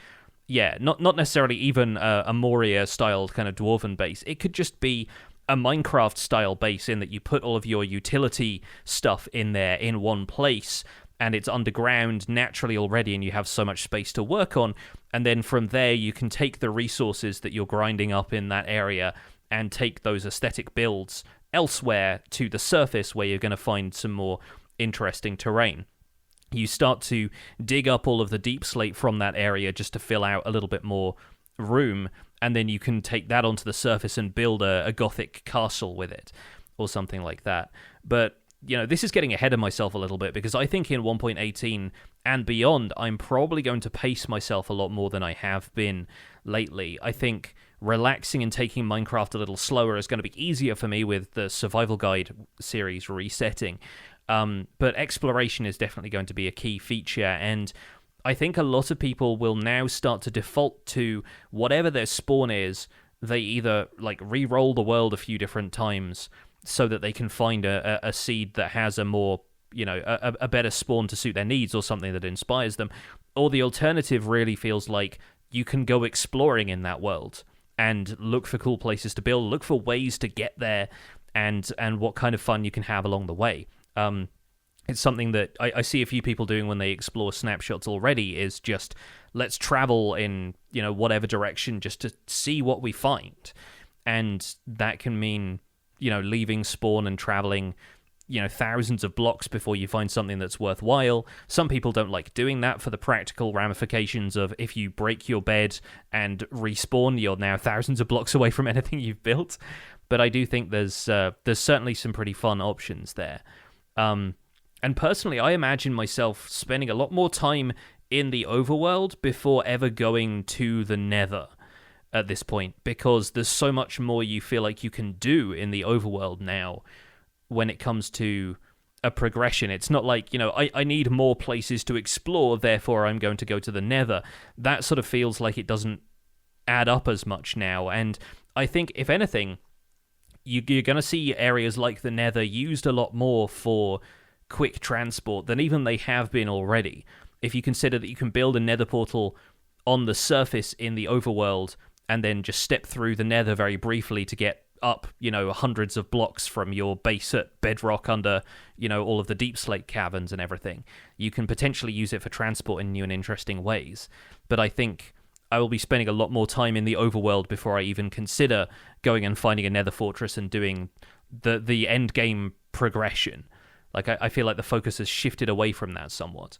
yeah, not necessarily even a Moria-styled kind of dwarven base. It could just be a Minecraft-style base in that you put all of your utility stuff in there in one place, and it's underground naturally already, and you have so much space to work on. And then from there, you can take the resources that you're grinding up in that area and take those aesthetic builds elsewhere to the surface where you're going to find some more interesting terrain. You start to dig up all of the deep slate from that area just to fill out a little bit more room, and then you can take that onto the surface and build a gothic castle with it, or something like that. But, you know, this is getting ahead of myself a little bit, because I think in 1.18 and beyond, I'm probably going to pace myself a lot more than I have been lately. I think relaxing and taking Minecraft a little slower is going to be easier for me with the Survival Guide series resetting. But exploration is definitely going to be a key feature, and I think a lot of people will now start to default to whatever their spawn is. They either like re-roll the world a few different times so that they can find a seed that has a more, you know, a better spawn to suit their needs, or something that inspires them. Or the alternative really feels like you can go exploring in that world and look for cool places to build, look for ways to get there, and what kind of fun you can have along the way. It's something that I see a few people doing when they explore snapshots already, is just, let's travel in, you know, whatever direction just to see what we find. And that can mean, you know, leaving spawn and traveling, you know, thousands of blocks before you find something that's worthwhile. Some people don't like doing that for the practical ramifications of, if you break your bed and respawn, you're now thousands of blocks away from anything you've built. But I do think there's certainly some pretty fun options there. And personally, I imagine myself spending a lot more time in the overworld before ever going to the nether at this point, because there's so much more you feel like you can do in the overworld now when it comes to a progression. It's not like, you know, I need more places to explore, therefore I'm going to go to the nether. That sort of feels like it doesn't add up as much now. And I think, if anything, you're going to see areas like the nether used a lot more for quick transport than even they have been already. If you consider that you can build a nether portal on the surface in the overworld and then just step through the nether very briefly to get up, you know, hundreds of blocks from your base at bedrock under, you know, all of the deep slate caverns and everything, you can potentially use it for transport in new and interesting ways. But I think I will be spending a lot more time in the overworld before I even consider going and finding a nether fortress and doing the end game progression. Like, I feel like the focus has shifted away from that somewhat.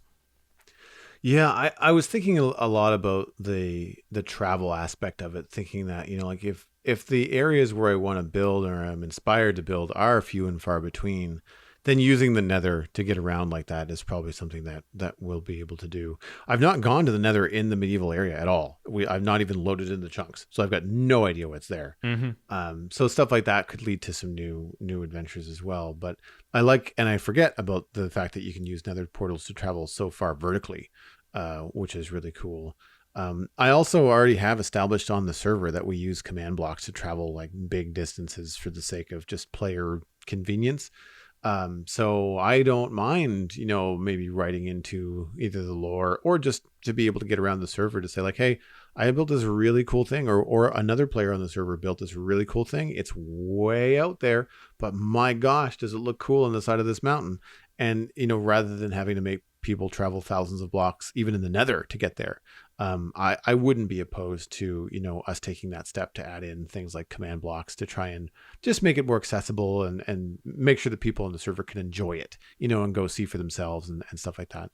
Yeah, I was thinking a lot about the travel aspect of it, thinking that, you know, like if the areas where I want to build or I'm inspired to build are few and far between, then using the nether to get around like that is probably something that we'll be able to do. I've not gone to the nether in the medieval area at all. I've not even loaded in the chunks, so I've got no idea what's there. Mm-hmm. So stuff like that could lead to some new adventures as well. But I forget about the fact that you can use nether portals to travel so far vertically, which is really cool. I also already have established on the server that we use command blocks to travel like big distances for the sake of just player convenience. So I don't mind, you know, maybe writing into either the lore or just to be able to get around the server to say like, hey, I built this really cool thing, or another player on the server built this really cool thing. It's way out there, but my gosh, does it look cool on the side of this mountain? And, you know, rather than having to make people travel thousands of blocks, even in the nether, to get there, I wouldn't be opposed to, you know, us taking that step to add in things like command blocks to try and just make it more accessible and make sure that people on the server can enjoy it, you know, and go see for themselves and stuff like that.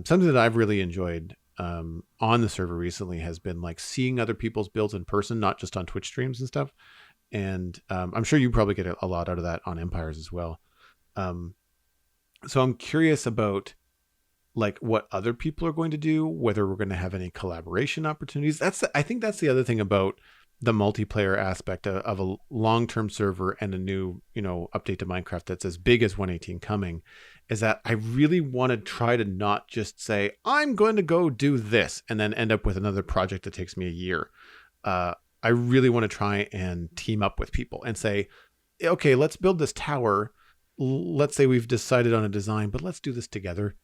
Something that I've really enjoyed on the server recently has been like seeing other people's builds in person, not just on Twitch streams and stuff. And I'm sure you probably get a lot out of that on Empires as well. So I'm curious about like what other people are going to do, whether we're going to have any collaboration opportunities. I think that's the other thing about the multiplayer aspect of a long-term server and a new, update to Minecraft that's as big as 118 coming, is that I really want to try to not just say, I'm going to go do this and then end up with another project that takes me a year. I really want to try and team up with people and say, okay, let's build this tower. Let's say we've decided on a design, but let's do this together.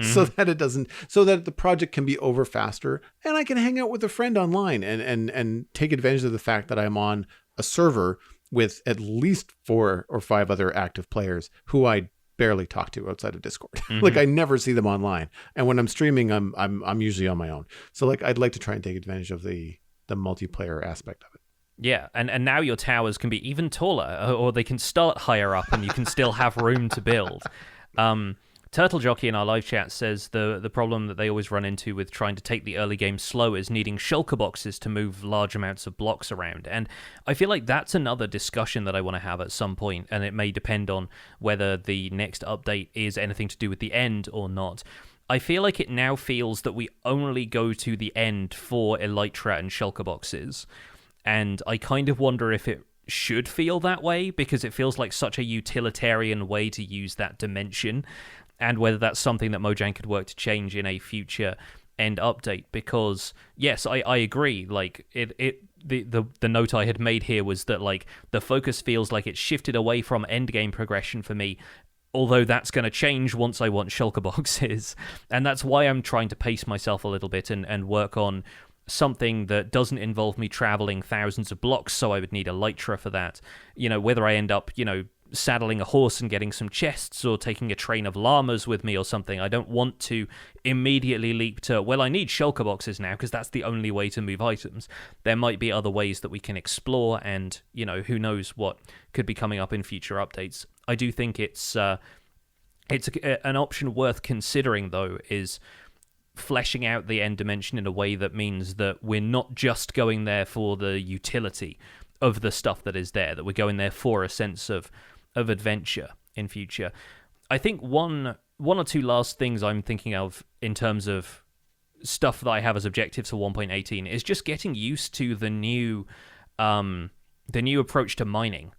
So that the project can be over faster and I can hang out with a friend online and take advantage of the fact that I'm on a server with at least 4 or 5 other active players who I barely talk to outside of Discord. Like I never see them online. And when I'm streaming, I'm usually on my own. So like I'd like to try and take advantage of the multiplayer aspect of it. Yeah, and now your towers can be even taller, or they can start higher up and you can still have room to build. Turtle Jockey in our live chat says the problem that they always run into with trying to take the early game slow is needing shulker boxes to move large amounts of blocks around. And I feel like that's another discussion that I want to have at some point, and it may depend on whether the next update is anything to do with the end or not. I feel like it now feels that we only go to the end for elytra and shulker boxes, and I kind of wonder if it should feel that way, because it feels like such a utilitarian way to use that dimension, and whether that's something that Mojang could work to change in a future end update. Because yes, I agree. Like the note I had made here was that like the focus feels like it's shifted away from end game progression for me. Although that's going to change once I want shulker boxes, and that's why I'm trying to pace myself a little bit and work on something that doesn't involve me traveling thousands of blocks. So I would need elytra for that. Whether I end up saddling a horse and getting some chests, or taking a train of llamas with me or something. I don't want to immediately leap to, well, I need shulker boxes now because that's the only way to move items. There might be other ways that we can explore, and who knows what could be coming up in future updates. I do think it's an option worth considering, though, is fleshing out the end dimension in a way that means that we're not just going there for the utility of the stuff that is there, that we're going there for a sense of adventure in future. I think one or two last things I'm thinking of in terms of stuff that I have as objectives for 1.18 is just getting used to the new approach to mining.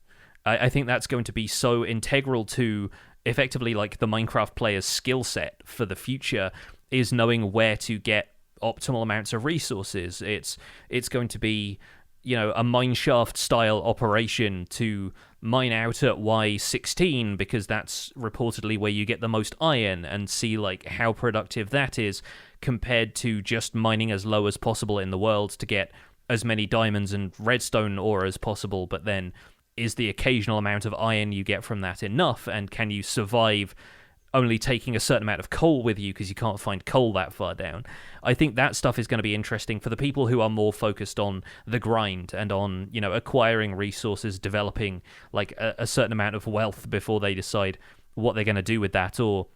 I think that's going to be so integral to effectively like the Minecraft player's skill set for the future, is knowing where to get optimal amounts of resources. It's going to be a mineshaft style operation to mine out at Y16 because that's reportedly where you get the most iron, and see like how productive that is compared to just mining as low as possible in the world to get as many diamonds and redstone ore as possible. But then is the occasional amount of iron you get from that enough, and can you survive only taking a certain amount of coal with you because you can't find coal that far down? I think that stuff is going to be interesting for the people who are more focused on the grind and on, acquiring resources, developing like a certain amount of wealth before they decide what they're going to do with that, or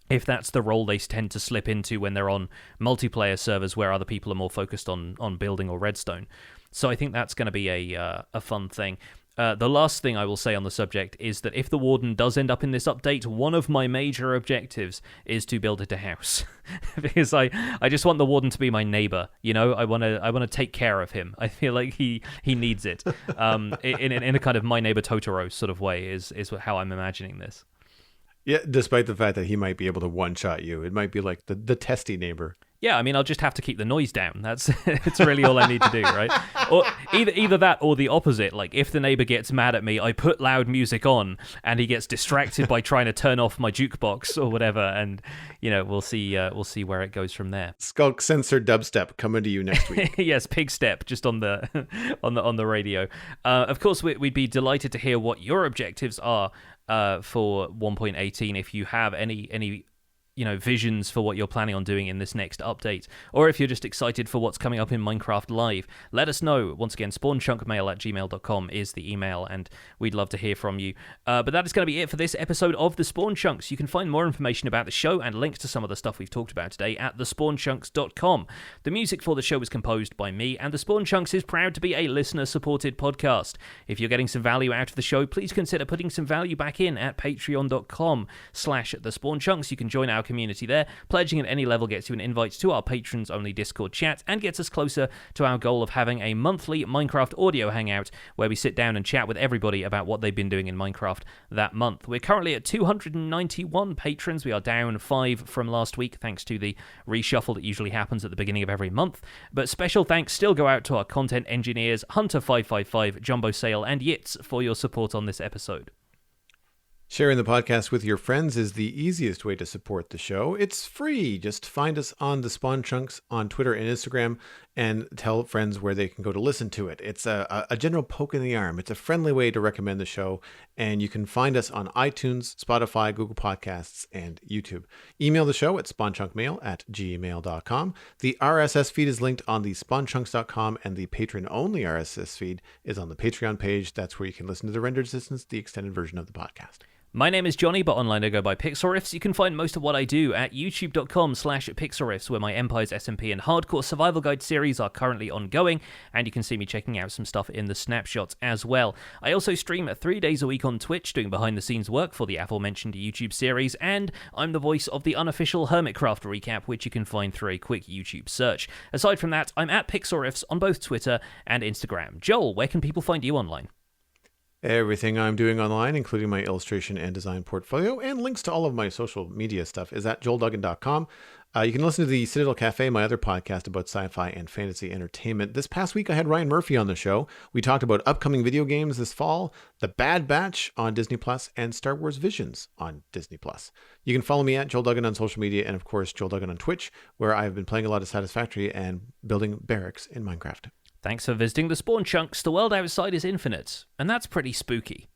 if that's the role they tend to slip into when they're on multiplayer servers where other people are more focused on building or redstone. So I think that's going to be a fun thing. The last thing I will say on the subject is that if the Warden does end up in this update, one of my major objectives is to build it a house. Because I just want the Warden to be my neighbor. I want to take care of him. I feel like he needs it. In a kind of My Neighbor Totoro sort of way is how I'm imagining this. Yeah, despite the fact that he might be able to one-shot you. It might be like the testy neighbor. Yeah, I mean, I'll just have to keep the noise down. It's really all I need to do, right? Or either that or the opposite. Like, if the neighbor gets mad at me, I put loud music on, and he gets distracted by trying to turn off my jukebox or whatever, and we'll see where it goes from there. Skulk Sensor Dubstep coming to you next week. Yes, Pig Step just on the on the radio. Of course, we'd be delighted to hear what your objectives are for 1.18. If you have any visions for what you're planning on doing in this next update, or if you're just excited for what's coming up in Minecraft Live, let us know. Once again, spawnchunkmail@gmail.com is the email, and we'd love to hear from you. But that is going to be it for this episode of The Spawn Chunks. You can find more information about the show and links to some of the stuff we've talked about today at thespawnchunks.com. The music for the show was composed by me, and The Spawn Chunks is proud to be a listener-supported podcast. If you're getting some value out of the show, please consider putting some value back in at patreon.com/thespawnchunks. You can join our community there. Pledging at any level gets you an invite to our patrons-only Discord chat and gets us closer to our goal of having a monthly Minecraft audio hangout where we sit down and chat with everybody about what they've been doing in Minecraft that month. We're currently at 291 patrons. We are down 5 from last week thanks to the reshuffle that usually happens at the beginning of every month. But special thanks still go out to our content engineers, Hunter555, Jumbo Sale, and Yitz for your support on this episode. Sharing the podcast with your friends is the easiest way to support the show. It's free. Just find us on the Spawn Chunks on Twitter and Instagram and tell friends where they can go to listen to it. It's a general poke in the arm. It's a friendly way to recommend the show. And you can find us on iTunes, Spotify, Google Podcasts, and YouTube. Email the show at spawnchunkmail@gmail.com. The RSS feed is linked on the spawnchunks.com, and the patron-only RSS feed is on the Patreon page. That's where you can listen to the rendered distance, the extended version of the podcast. My name is Jonny, but online I go by Pixelriffs. You can find most of what I do at youtube.com/Pixelriffs, where my Empires, SMP, and Hardcore Survival Guide series are currently ongoing, and you can see me checking out some stuff in the snapshots as well. I also stream 3 days a week on Twitch, doing behind-the-scenes work for the aforementioned YouTube series, and I'm the voice of the unofficial Hermitcraft recap, which you can find through a quick YouTube search. Aside from that, I'm at Pixelriffs on both Twitter and Instagram. Joel, where can people find you online? Everything I'm doing online, including my illustration and design portfolio, and links to all of my social media stuff, is at joelduggan.com. You can listen to the Citadel Cafe, my other podcast about sci-fi and fantasy entertainment. This past week, I had Ryan Murphy on the show. We talked about upcoming video games this fall, The Bad Batch on Disney Plus, and Star Wars Visions on Disney Plus. You can follow me at Joel Duggan on social media, and of course, Joel Duggan on Twitch, where I've been playing a lot of Satisfactory and building barracks in Minecraft. Thanks for visiting the Spawn Chunks. The world outside is infinite, and that's pretty spooky.